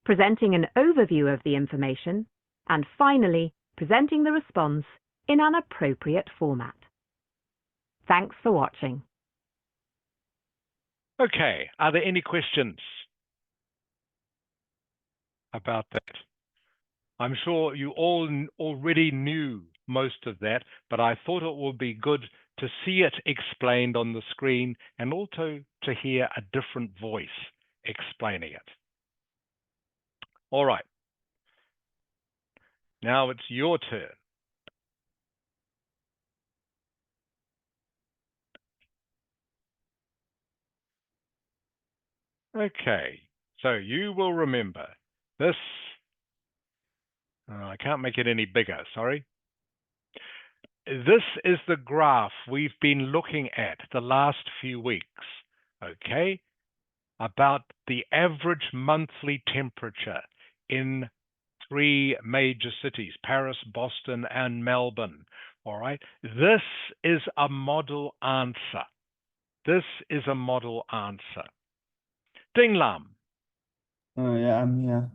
presenting an overview of the information, and finally, presenting the response in an appropriate format. Thanks for watching. Okay, are there any questions about that? I'm sure you all already knew most of that, but I thought it would be good to see it explained on the screen and also to hear a different voice explaining it. All right. Now it's your turn. Okay, so you will remember this. I can't make it any bigger, sorry. This is the graph we've been looking at the last few weeks, okay, about the average monthly temperature in 3 major cities, Paris, Boston, and Melbourne, all right? This is a model answer. This is a model answer. Ding Lam. Yeah, I'm here.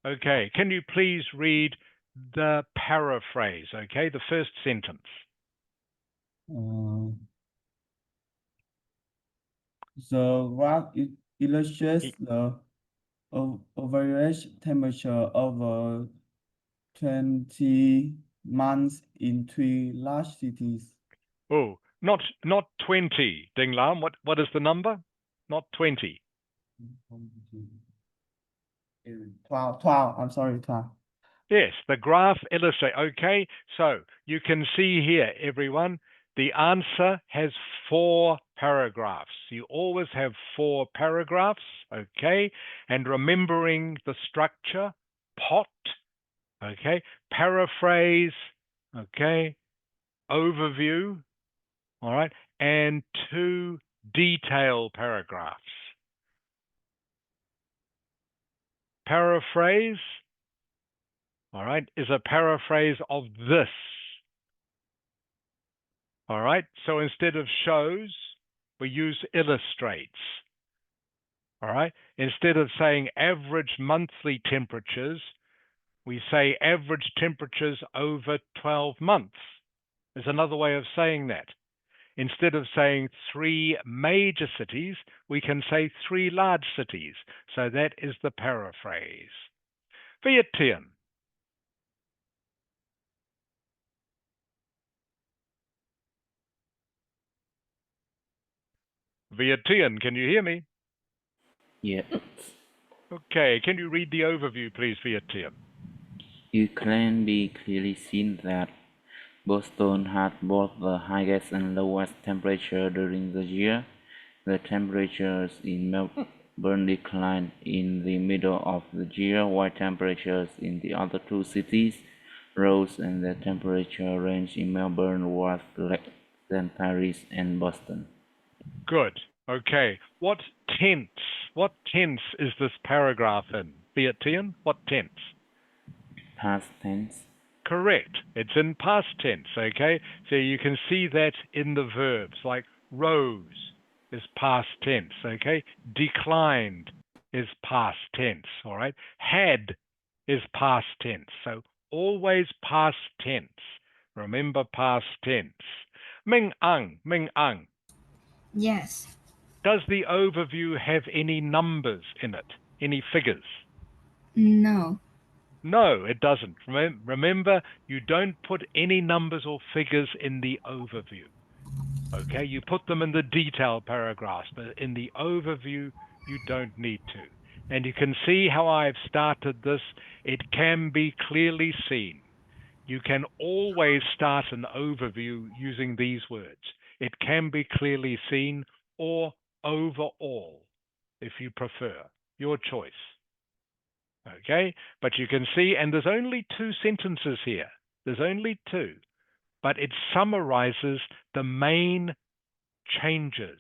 Okay, can you please read the paraphrase, okay, the first sentence? The graph illustrates the average temperature over 20 months in 3 large cities. Oh, not 20, Ding Lam. What is the number? Not 20. 12. I'm sorry, 12. Yes, the graph illustrates. Okay, so you can see here, everyone, the answer has 4 paragraphs. You always have 4 paragraphs, okay? And remembering the structure, pot, okay? Paraphrase, okay? Overview, all right? And 2 detail paragraphs. Paraphrase, all right, is a paraphrase of this. All right, so instead of shows, we use illustrates. All right, instead of saying average monthly temperatures, we say average temperatures over 12 months. There's another way of saying that. Instead of saying 3 major cities, we can say 3 large cities. So that is the paraphrase. Viet Tien. Viet Tien, can you hear me? Yeah. Okay, can you read the overview, please, Viet Tien? It can be clearly seen that Boston had both the highest and lowest temperature during the year. The temperatures in Melbourne declined in the middle of the year, while temperatures in the other two cities rose, and the temperature range in Melbourne was less than Paris and Boston. Good. Okay. What tense? What tense is this paragraph in? Vietian? What tense? Past tense. Correct. It's in past tense, okay? So you can see that in the verbs, like rose is past tense, okay? Declined is past tense, all right? Had is past tense. So always past tense. Remember past tense. Ming Ang, Ming Ang. Yes. Does the overview have any numbers in it? Any figures? No. No, it doesn't. Remember, you don't put any numbers or figures in the overview. Okay, you put them in the detail paragraphs, but in the overview, you don't need to. And you can see how I've started this. It can be clearly seen. You can always start an overview using these words. It can be clearly seen or overall, if you prefer. Your choice. Okay, but you can see, and there's only two sentences here. There's only two, but it summarizes the main changes,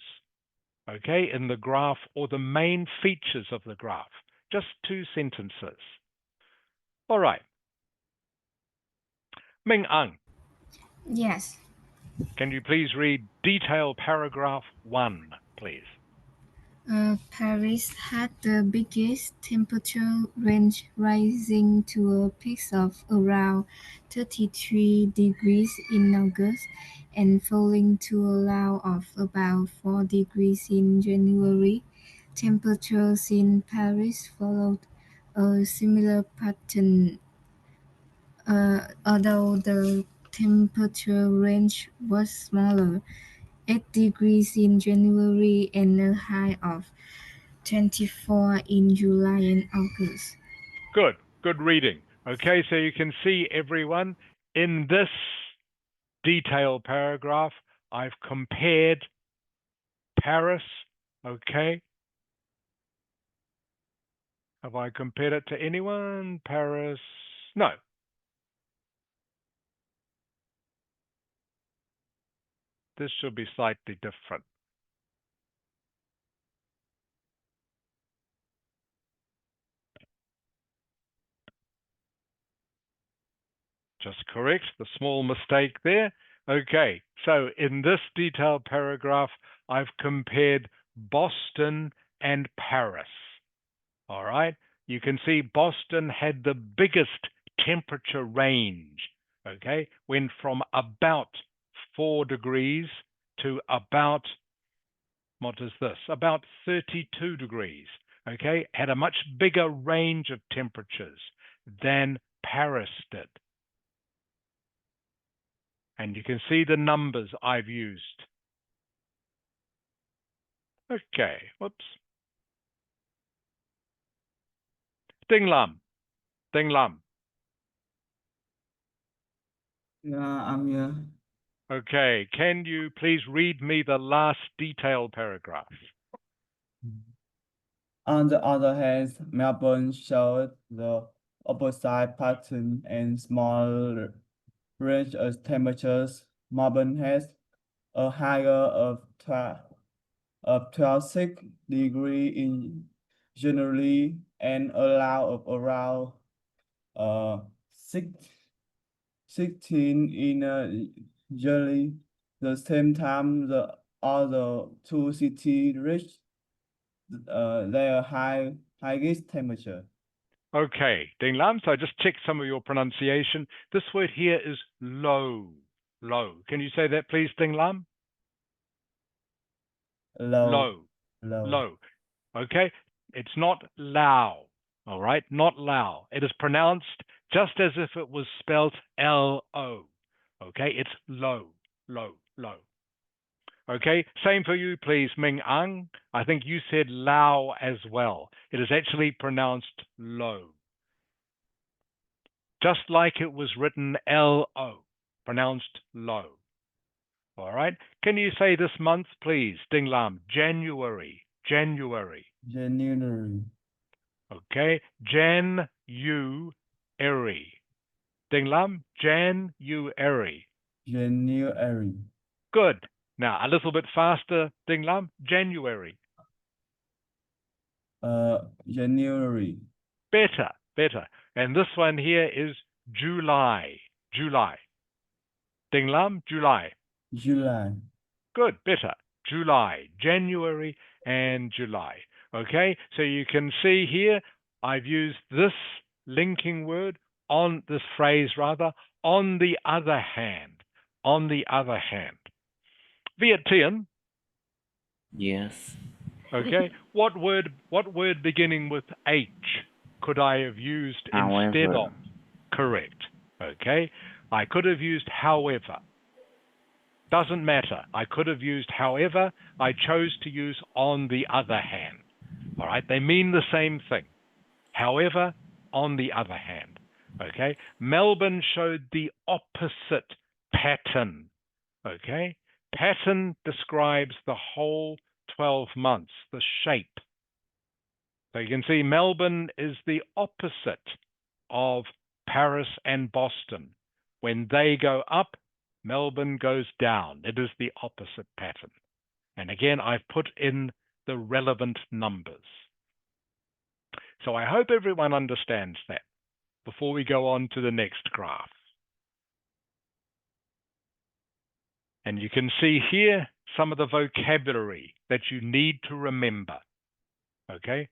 okay, in the graph or the main features of the graph. Just two sentences. All right. Ming Ang, Yes. can you please read detail paragraph 1, please? Paris had the biggest temperature range, rising to a peak of around 33 degrees in August and falling to a low of about 4 degrees in January. Temperatures in Paris followed a similar pattern, although the temperature range was smaller, 8 degrees in January and a high of 24 in July and August. Good reading. Okay, so you can see everyone in this detail paragraph, I've compared Paris, okay? Have I compared it to anyone? Paris? No. This should be slightly different. Just correct the small mistake there. Okay, so in this detailed paragraph, I've compared Boston and Paris. All right, you can see Boston had the biggest temperature range. Okay, went from about 4 degrees to about, what is this? About 32 degrees. Okay, had a much bigger range of temperatures than Paris did. And you can see the numbers I've used. Okay, whoops. Ding Lam. Ding Lam. Yeah, I'm here. Okay, can you please read me the last detailed paragraph? On the other hand, Melbourne showed the opposite pattern and small range of temperatures. Melbourne has a higher of 12 degree in January and a low of around uh 16 in July. The same time, the other two cities reached their highest temperature. Okay, Ding Lam, so I just checked some of your pronunciation. This word here is low. Low. Can you say that, please, Ding Lam? Low. Low. Okay, it's not Lao. All right, not Lao. It is pronounced just as if it was spelt L-O. Okay, it's low. Okay, same for you, please, Ming Ang. I think you said Lao as well. It is actually pronounced low. Just like it was written L-O. pronounced low. All right. Can you say this month, please? Ding Lam. January. January. January. Okay. January. Ding Lam. January. January. Good. Now a little bit faster. Ding Lam. January. January. Better. Better. And this one here is July. July. Ding Lam. July. July. Good, better. July, January, and July. Okay, so you can see here I've used this linking word on this phrase rather, on the other hand. On the other hand. Viet Tien, Yes. okay, what word beginning with H could I have used instead However. of? Correct. Okay, I could have used however. Doesn't matter. I could have used however. I chose to use on the other hand. All right, they mean the same thing. However, on the other hand. Okay, Melbourne showed the opposite pattern. Okay, pattern describes the whole 12 months, the shape. So you can see Melbourne is the opposite of Paris and Boston. When they go up, Melbourne goes down. It is the opposite pattern. And again, I've put in the relevant numbers. So I hope everyone understands that before we go on to the next graph. And you can see here some of the vocabulary that you need to remember. Okay?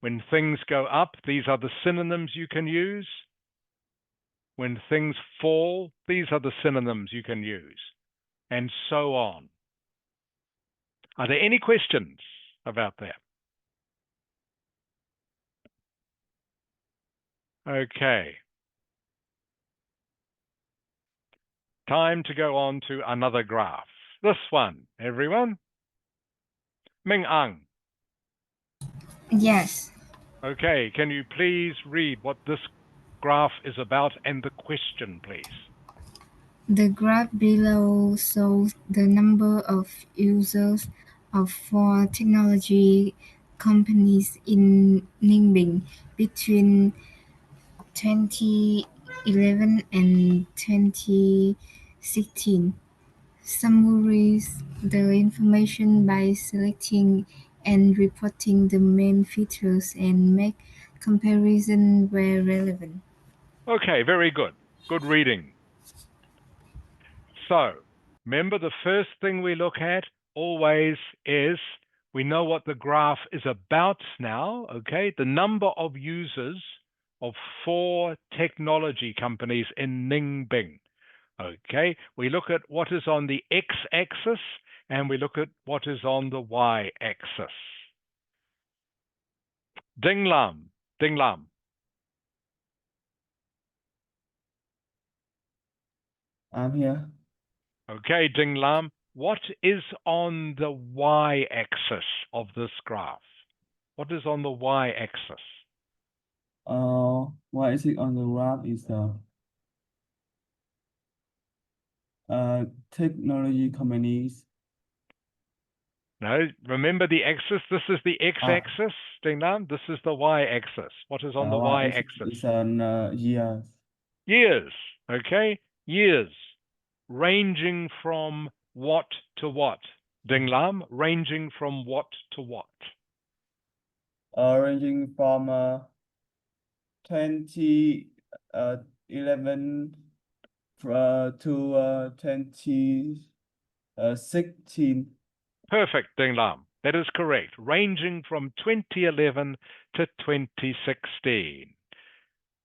When things go up, these are the synonyms you can use. When things fall, these are the synonyms you can use, and so on. Are there any questions about that? Okay. Time to go on to another graph. This one, everyone. Ming Ang. Yes. Okay, can you please read what this graph is about and the question, please? The graph below shows the number of users of 4 technology companies in Ninh between 2011 and 2016. Summarize the information by selecting and reporting the main features and make comparison where relevant. Okay, very good. Good reading. So, remember the first thing we look at always is we know what the graph is about now, okay? The number of users of 4 technology companies in Ninh. Okay, we look at what is on the x-axis and we look at what is on the y-axis. Ding Lam, Ding Lam. I'm here. Okay, Ding Lam, what is on the y-axis of this graph? What is on the y-axis? What is it on the graph is technology companies. No, remember the axis. This is the x-axis, Ding Lam. This is the y-axis. What is on the y-axis? It's on years. Years, okay? Years. Ranging from what to what? Ding Lam, ranging from what to what? Ranging from 2011 to 2016. Perfect, Ding Lam. That is correct. Ranging from 2011 to 2016.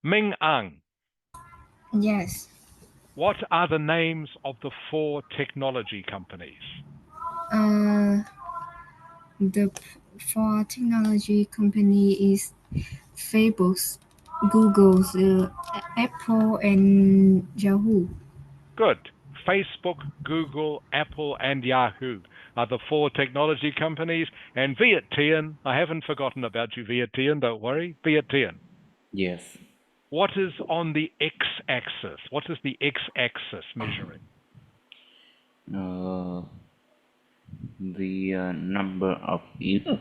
Ming Ang. Yes. What are the names of the 4 technology companies? The 4 technology company is Facebook, Google, Apple, and Yahoo. Good. Facebook, Google, Apple, and Yahoo are the 4 technology companies. And Viet Tien, I haven't forgotten about you, Viet Tien, don't worry. Viet Tien. Yes. What is on the x-axis? What is the x-axis measuring? The number of users.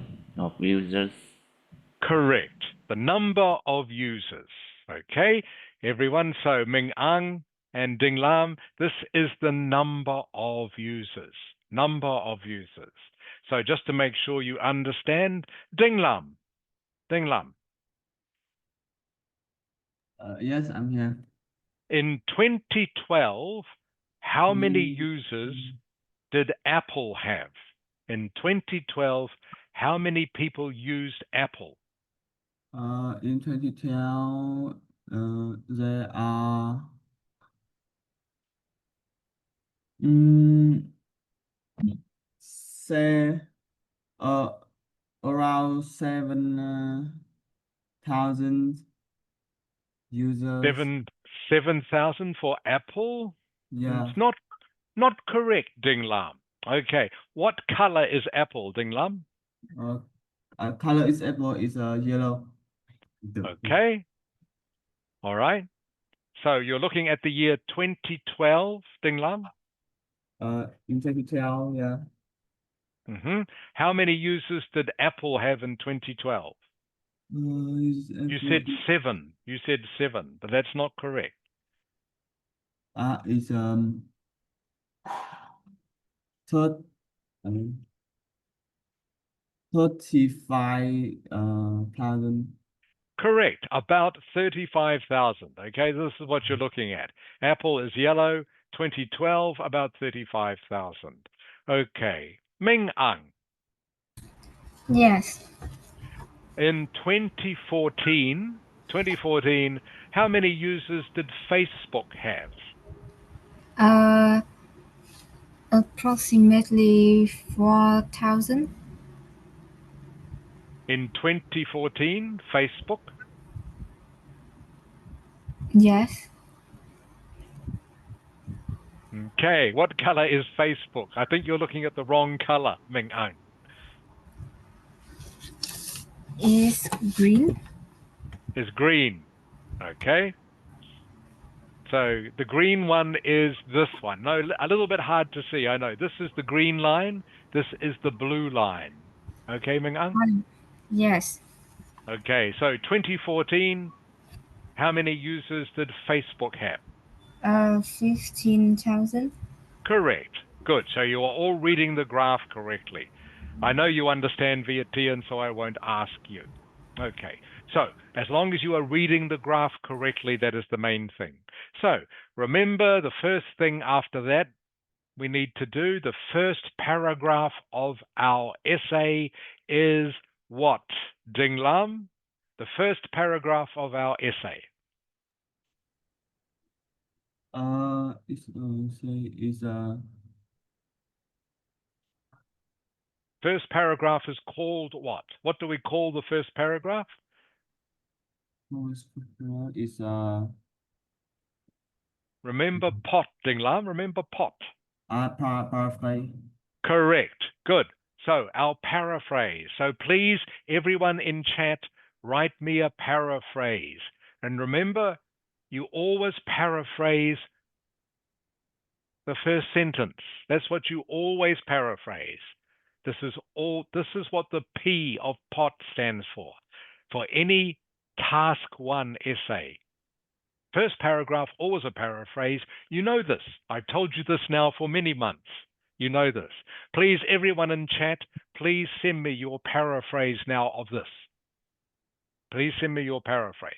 Correct. The number of users. Okay, everyone. So Ming Ang and Ding Lam, this is the number of users. Number of users. So just to make sure you understand, Ding Lam. Ding Lam. Yes, I'm here. In 2012, how many users did Apple have? In 2012, how many people used Apple? In 2012, there are say around 7,000 users. 7,000 for Apple? Yeah. It's not correct, Ding Lam. Okay, what color is Apple, Ding Lam? Color is Apple is yellow. Okay, all right. So you're looking at the year 2012, Ding Lam? In 2012, yeah. How many users did Apple have in 2012? You said 7. You said 7, but that's not correct. It's 35,000. Correct, about 35,000. Okay, this is what you're looking at. Apple is yellow, 2012, about 35,000. Okay, Ming Ang. Yes. In 2014, how many users did Facebook have? Approximately 4,000. In 2014, Facebook? Yes. Okay, what color is Facebook? I think you're looking at the wrong color, Ming Ang. Is green. Is green. Okay. So the green one is this one. No, a little bit hard to see. I know. This is the green line. This is the blue line. Okay, Ming Ang? Yes. Okay, so 2014, how many users did Facebook have? 15,000. Correct. Good. So you are all reading the graph correctly. I know you understand Vietnamese, so I won't ask you. Okay. So as long as you are reading the graph correctly, that is the main thing. So remember, the first thing after that we need to do, the first paragraph of our essay is what? Ding Lam? The first paragraph of our essay. First paragraph is called what? What do we call the first paragraph? Is Remember pot, Ding Lam. Remember pot. paraphrase. Correct. Good. So our paraphrase. So please, everyone in chat, write me a paraphrase. And remember, you always paraphrase the first sentence. That's what you always paraphrase. This is what the P of pot stands for. For any task 1 essay. First paragraph, always a paraphrase. You know this. I've told you this now for many months. You know this. Please, everyone in chat, please send me your paraphrase now of this. Please send me your paraphrase.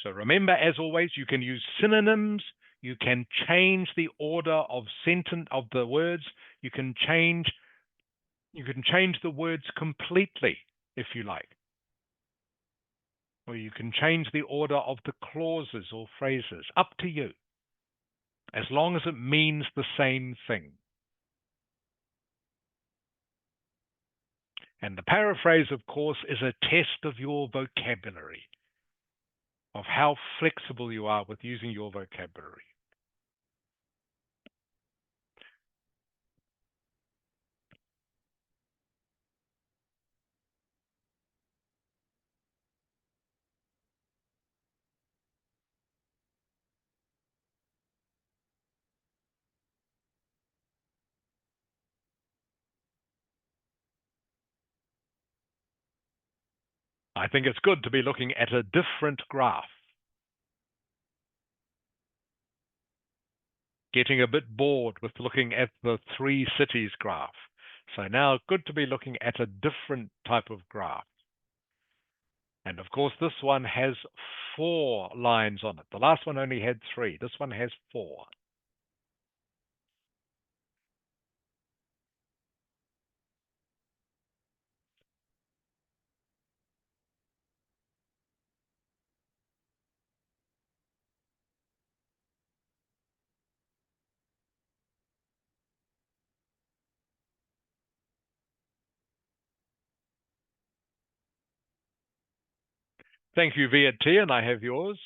So remember, as always, you can use synonyms. You can change the order of sentence of the words. You can change the words completely if you like. Or you can change the order of the clauses or phrases. Up to you. As long as it means the same thing. And the paraphrase, of course, is a test of your vocabulary, of how flexible you are with using your vocabulary. I think it's good to be looking at a different graph. Getting a bit bored with looking at the 3 cities graph. So now good to be looking at a different type of graph. And of course, this one has 4 lines on it. The last one only had 3. This one has 4. Thank you, Viet T, and I have yours.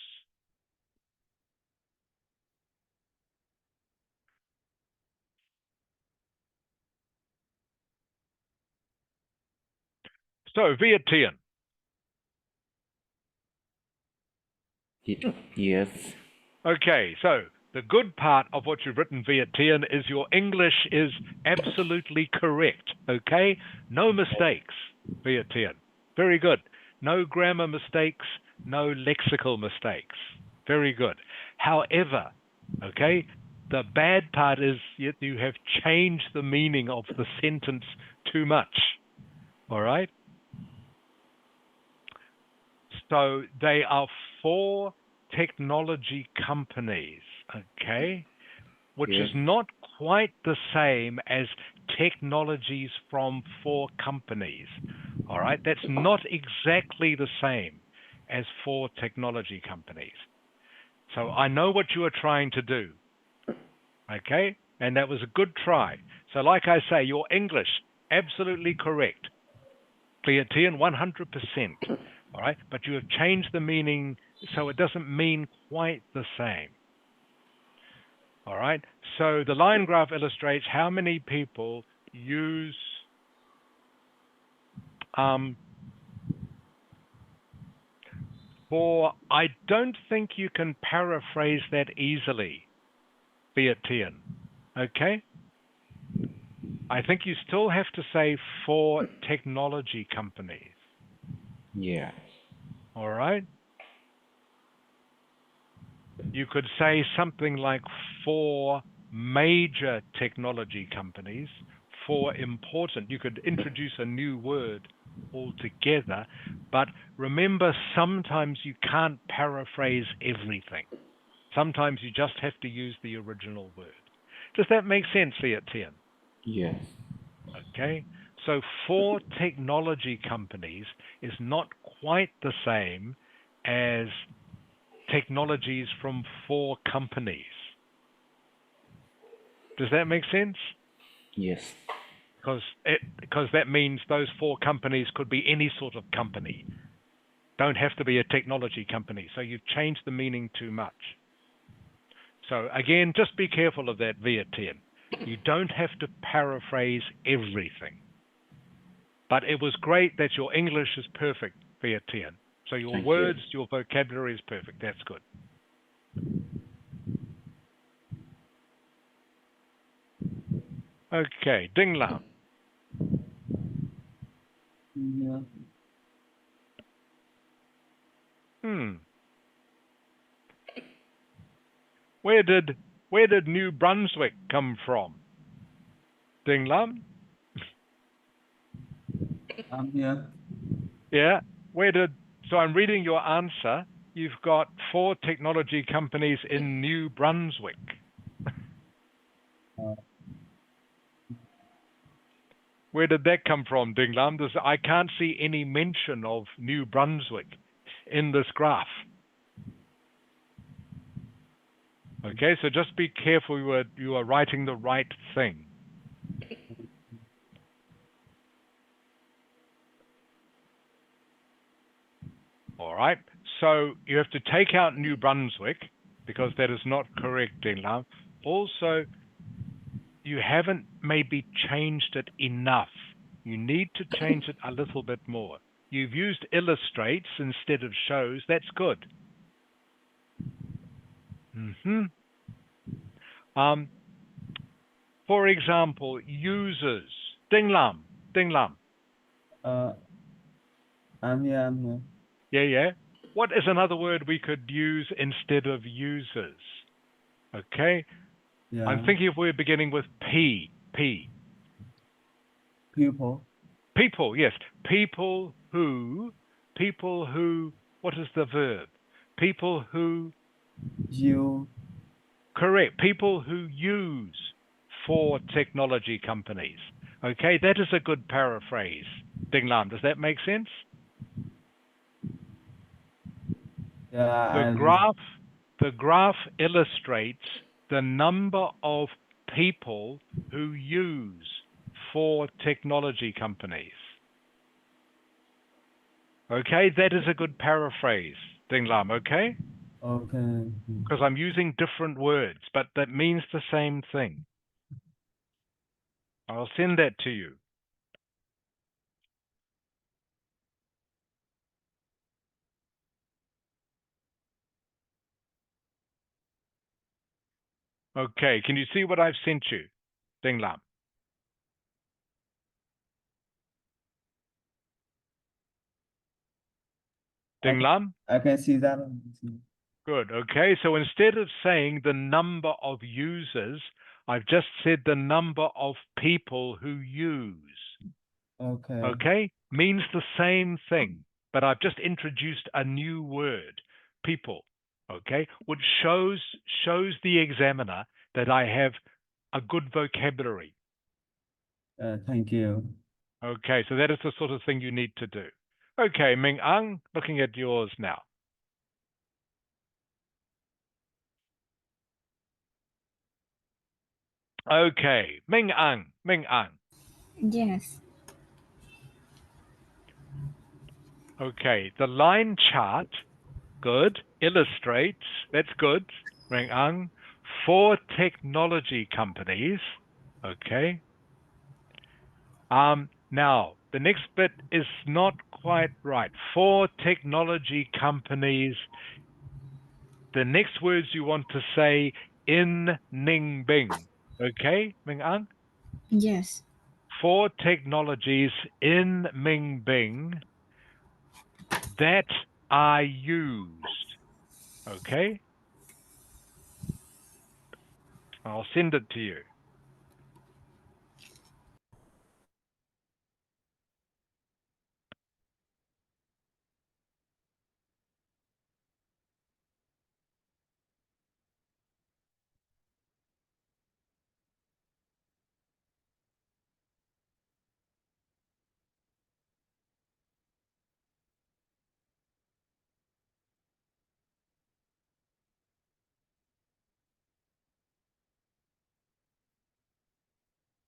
So, Viet T. Yes. Okay, so the good part of what you've written, Viet T, is your English is absolutely correct. Okay, no mistakes, Viet T. Very good. No grammar mistakes, no lexical mistakes. Very good. However, okay, the bad part is you have changed the meaning of the sentence too much. All right? So they are 4 technology companies, okay? Which Yes. is not quite the same as technologies from 4 companies. All right? That's not exactly the same as 4 technology companies. So I know what you are trying to do. Okay? And that was a good try. So like I say, your English, absolutely correct. Cleartian, 100%. All right? But you have changed the meaning so it doesn't mean quite the same. All right? So the line graph illustrates how many people use I don't think you can paraphrase that easily, Vietian. Okay? I think you still have to say 4 technology companies. Yes. All right? You could say something like 4 major technology companies, 4 important. You could introduce a new word altogether, but remember, sometimes you can't paraphrase everything. Sometimes you just have to use the original word. Does that make sense, Vietian? Yes. Okay, so 4 technology companies is not quite the same as technologies from 4 companies. Does that make sense? Yes. Because that means those 4 companies could be any sort of company. Don't have to be a technology company. So you've changed the meaning too much. So again, just be careful of that, Vietian. You don't have to paraphrase everything. But it was great that your English is perfect, Vietian. So your Thank words, you. your vocabulary is perfect. That's good. Okay, Ding Lam. Yeah. Where did New Brunswick come from? Ding Lam? I'm here. Yeah. So I'm reading your answer. You've got 4 technology companies in New Brunswick. Uh, Where did that come from, Ding Lam? I can't see any mention of New Brunswick in this graph. Okay, so just be careful you are writing the right thing. All right, so you have to take out New Brunswick because that is not correct, Ding Lam. Also, you haven't maybe changed it enough. You need to change it a little bit more. You've used illustrates instead of shows. That's good. For example, users. Ding Lam. Ding Lam. uh, I'm here. I'm here. Yeah, yeah. What is another word we could use instead of users? Okay. I'm Yeah. thinking if we're beginning with P. P. People. People, yes. People who, what is the verb? People who, You. correct, people who use for technology companies. Okay, that is a good paraphrase. Ding Lam, does that make sense? The Yeah. And graph, the graph illustrates the number of people who use for technology companies. Okay, that is a good paraphrase, Ding Lam, okay? okay. Because I'm using different words, but that means the same thing. I'll send that to you. Okay, can you see what I've sent you, Ding Lam? Ding Lam? I can see that. Good, okay. So instead of saying the number of users, I've just said the number of people who use. Okay. Okay? Means the same thing, but I've just introduced a new word, people. Okay? Which shows the examiner that I have a good vocabulary. Thank you. Okay, so that is the sort of thing you need to do. Okay, Ming Ang, looking at yours now. Okay, Ming Ang. Yes. Okay, the line chart, good, illustrates, that's good, Ming Ang, for technology companies. Okay. Now, the next bit is not quite right. For technology companies, the next words you want to say in Ningbing. Okay, Ming Ang? Yes. For technologies in Mingbing that are used. Okay? I'll send it to you.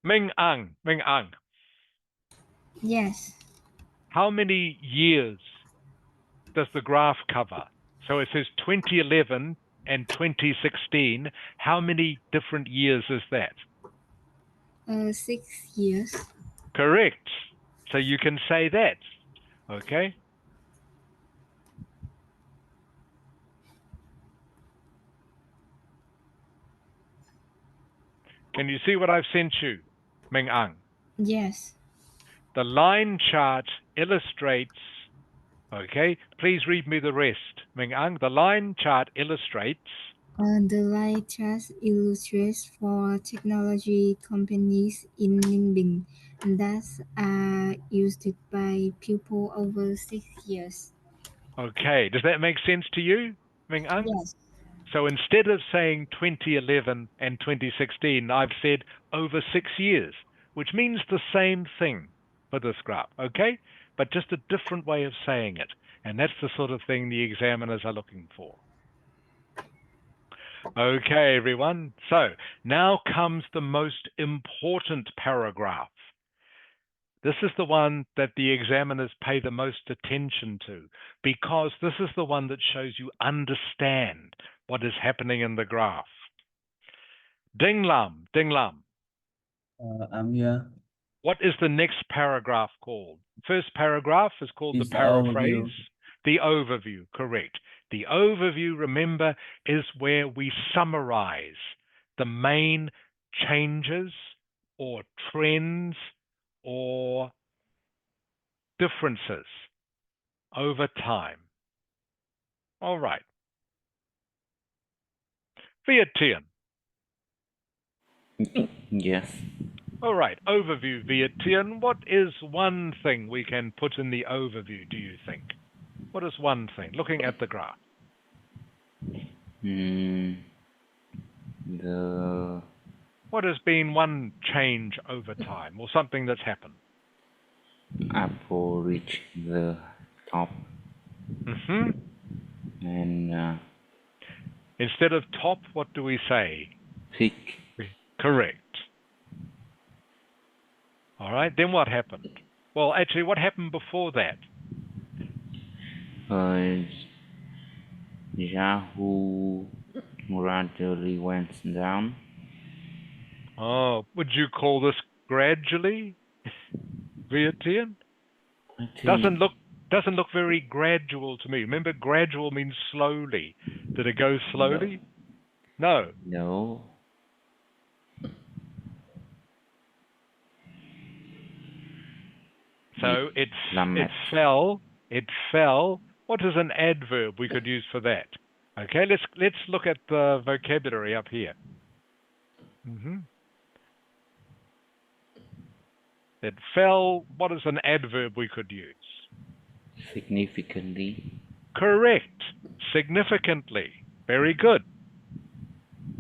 Ming Ang. Yes. How many years does the graph cover? So it says 2011 and 2016. How many different years is that? 6 years. Correct. So you can say that. Okay? Can you see what I've sent you, Ming Ang? Yes. The line chart illustrates, okay, please read me the rest, Ming Ang. The line chart illustrates, The line chart illustrates for technology companies in Ninh that are used by people over 6 years. okay, does that make sense to you, Ming Ang? Yes. So instead of saying 2011 and 2016, I've said over 6 years, which means the same thing for this graph, okay? But just a different way of saying it. And that's the sort of thing the examiners are looking for. Okay, everyone. So now comes the most important paragraph. This is the one that the examiners pay the most attention to because this is the one that shows you understand what is happening in the graph. Ding Lam. I'm here. What is the next paragraph called? First paragraph is called the It's the paraphrase. overview. The overview, correct. The overview, remember, is where we summarize the main changes or trends or differences over time. All right. Viet Tien. Yes. All right, overview, Viet Tien. What is one thing we can put in the overview, do you think? What is one thing, looking at the graph? What has been one change over time, or something that's happened? Apple reached the top, and Instead of top, what do we say? peak. Correct. All right, then what happened? Well, actually, what happened before that? Yahoo gradually went down. Oh, would you call this gradually, Viet Tien? I think Doesn't look very gradual to me. Remember, gradual means slowly. Did it go slowly? No. no. So it fell. What is an adverb we could use for that? Okay, let's look at the vocabulary up here. It fell. What is an adverb we could use? Significantly. Correct. Significantly. Very good.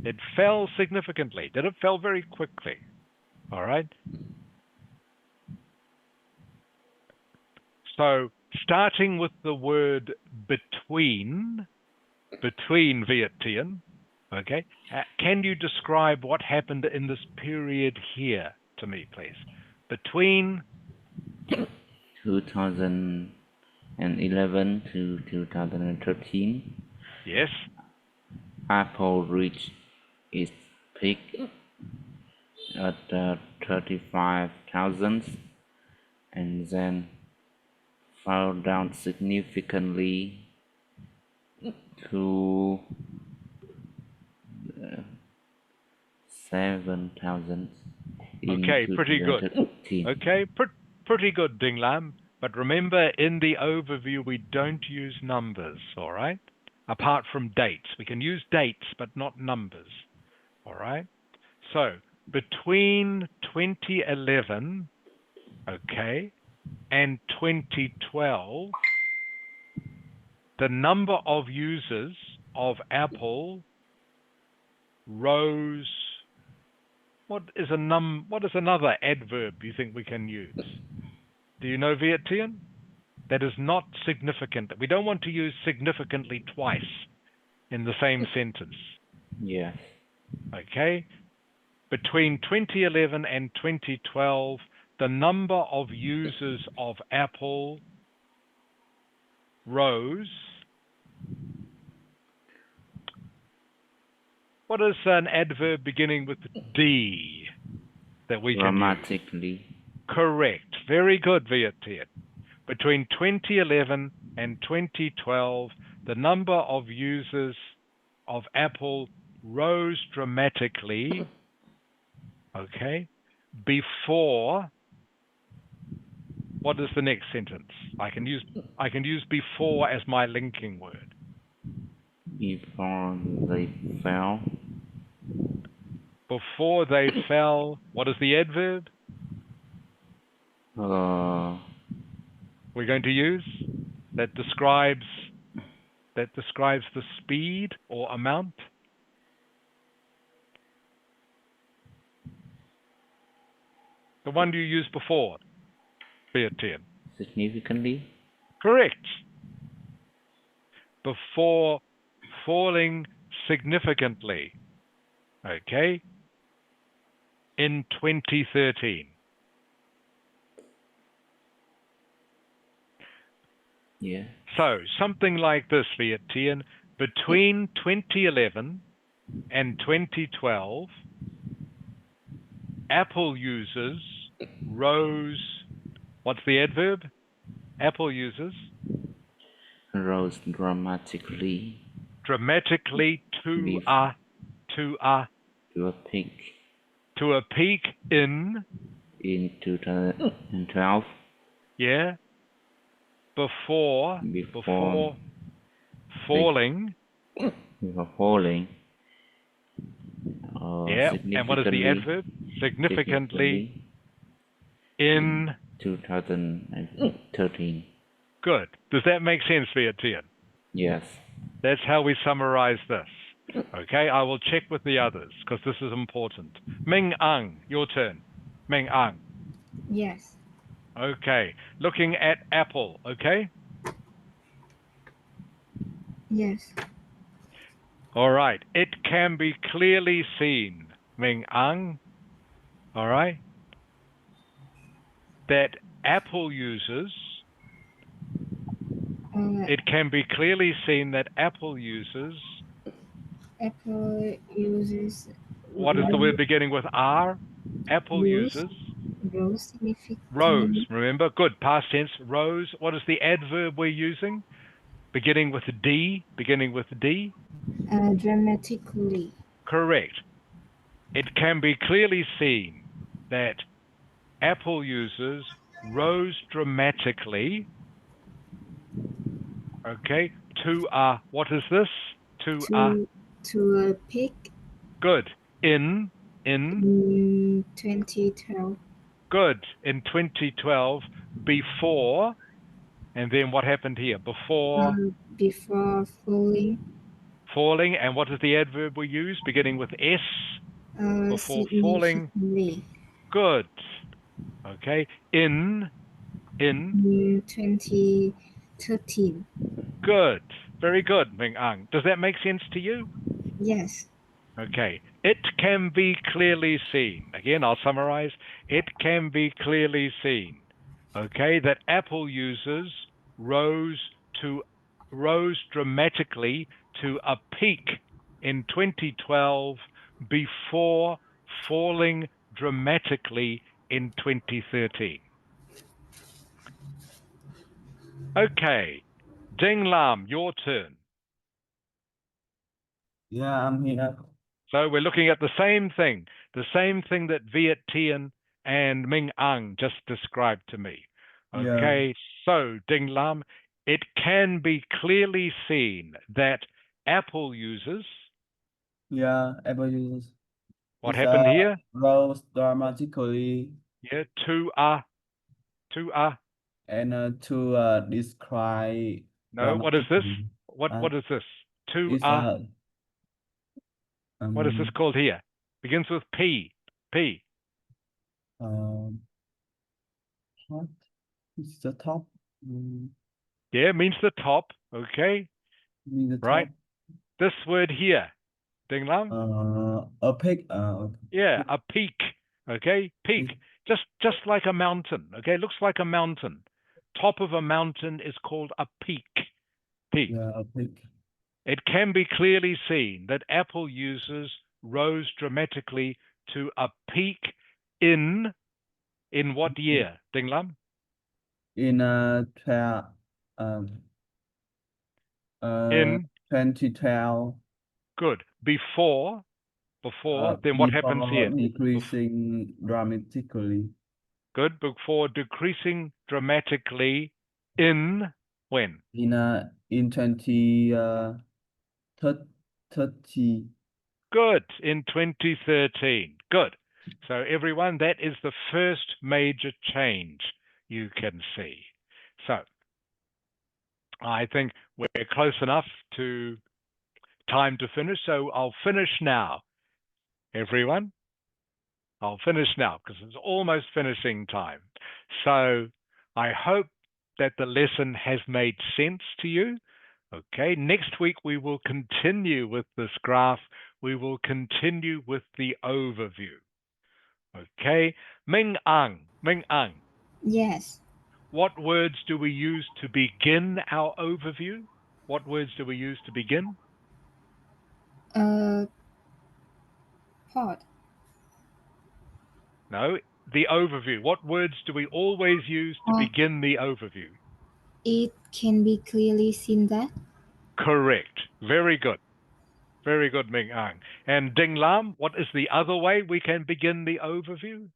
It fell significantly. Did it fell very quickly? All right. So starting with the word between Viet Tien, okay, can you describe what happened in this period here to me, please? Between 2011 to 2013. Yes. Apple reached its peak at 35,000 and then fell down significantly to 7,000 in Okay, pretty good. 2013. Okay, pretty good, Ding Lam. But remember, in the overview, we don't use numbers, all right? Apart from dates. We can use dates, but not numbers, all right? So, between 2011, okay, and 2012, the number of users of Apple rose. What is another adverb you think we can use? Do you know, Viet Tien? That is not significant. We don't want to use significantly twice in the same sentence. Yes. Okay? Between 2011 and 2012, the number of users of Apple rose. What is an adverb beginning with D that we can use? Dramatically. Correct. Very good, Viet Tien. Between 2011 and 2012, the number of users of Apple rose dramatically. Okay. Before, what is the next sentence? I can use before as my linking word. Before they fell. Before they fell, what is the adverb we're going to use that describes the speed or amount? The one you used before, Viet Tien. Significantly. Correct. Before falling significantly, okay, in 2013. Yeah. So, something like this, Viet Tien, between 2011 and 2012, Apple users rose, what's the adverb? Apple users Rose dramatically. Dramatically to a peak. To a peak in 2012. Yeah. before before falling. before falling. Yeah, and what is the adverb? Significantly in 2013. Good. Does that make sense for you, Tian? Yes. That's how we summarize this. Okay, I will check with the others because this is important. Ming Ang, your turn. Ming Ang. Yes. Okay, looking at apple, okay? Yes. All right, it can be clearly seen, Ming Ang, all right, that Apple users, it can be clearly seen that Apple users, Apple uses what is the word beginning with R? Apple users. rose significantly. Rose, remember? Good, past tense, rose. What is the adverb we're using? Beginning with D, beginning with D? Dramatically. Correct. It can be clearly seen that Apple users rose dramatically, okay, to a, what is this? To a peak good, in 2012. Good, in 2012, before, and then what happened here? Before Falling, and what is the adverb we use? Beginning with S, before falling. Good. Okay. In 2013. Good. Very good, Ming Ang. Does that make sense to you? Yes. Okay. It can be clearly seen. Again, I'll summarize. It can be clearly seen, okay, that Apple users rose dramatically to a peak in 2012 before falling dramatically in 2013. Okay. Ding Lam, your turn. Yeah, I'm here. So we're looking at the same thing that Viet Tien and Ming Ang just described to me. Okay, so Ding Lam, it can be clearly seen that Apple users. Yeah, Apple users. What happened here? Rose dramatically. Yeah, to a. And to describe. No, what is this? What is this? To a. What is this called here? Begins with P. P. What? It's the top. Yeah, means the top. Okay. Means the right. top. This word here. Ding Lam? A peak. Yeah, a peak. Okay, peak. Just like a mountain. Okay, looks like a mountain. Top of a mountain is called a peak. Peak. Yeah, a peak. It can be clearly seen that Apple users rose dramatically to a peak in what year, Ding Lam? In in 2012. Good. Before, then what happens here? Decreasing dramatically. Good. Before decreasing dramatically in when? In 2030. Good. In 2013. Good. So everyone, that is the first major change you can see. So I think we're close enough to time to finish. So I'll finish now, everyone. I'll finish now because it's almost finishing time. So I hope that the lesson has made sense to you. Okay, next week we will continue with this graph. We will continue with the overview. Okay, Ming Ang. Yes. What words do we use to begin our overview? What words do we use to begin? Pod. No, the overview. What words do we always use to begin the overview? It can be clearly seen that. Correct. Very good. Very good, Ming Ang. And Ding Lam, what is the other way we can begin the overview?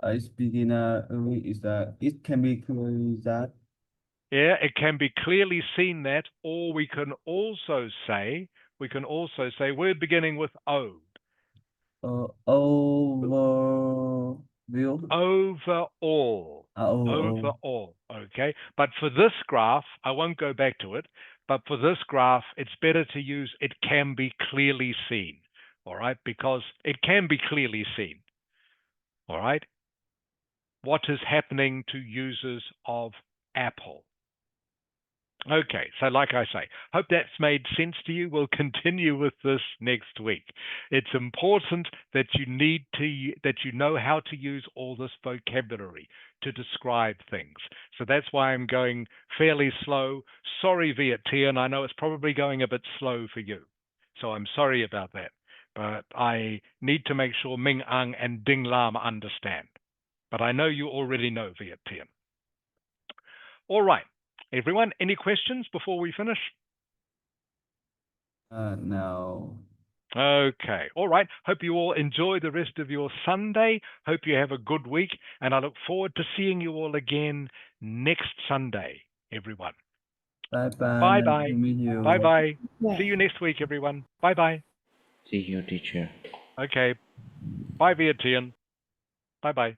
It's beginner. Is that it can be clearly that? Yeah, it can be clearly seen that, or we can also say we're beginning with O. Overview. Overall. Overall. Overall. Okay. But for this graph, I won't go back to it, but for this graph, it's better to use it can be clearly seen. All right. Because it can be clearly seen. All right. What is happening to users of Apple? Okay, so like I say, hope that's made sense to you. We'll continue with this next week. It's important that you know how to use all this vocabulary to describe things. So that's why I'm going fairly slow. Sorry, Viet-Tien, I know it's probably going a bit slow for you. So I'm sorry about that. But I need to make sure Ming Ang and Ding Lam understand. But I know you already know Viet-Tien. All right. Everyone, any questions before we finish? No. Okay. All right. Hope you all enjoy the rest of your Sunday. Hope you have a good week. And I look forward to seeing you all again next Sunday, everyone. Bye bye. Bye Nice bye. to meet you. Bye bye. Yeah. See you next week, everyone. Bye bye. See you, teacher. Okay. Bye, Viet-Tien. Bye bye.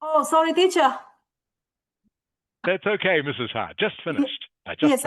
Oh, sorry, teacher. That's okay, Mrs. Hart. Just finished. Yes,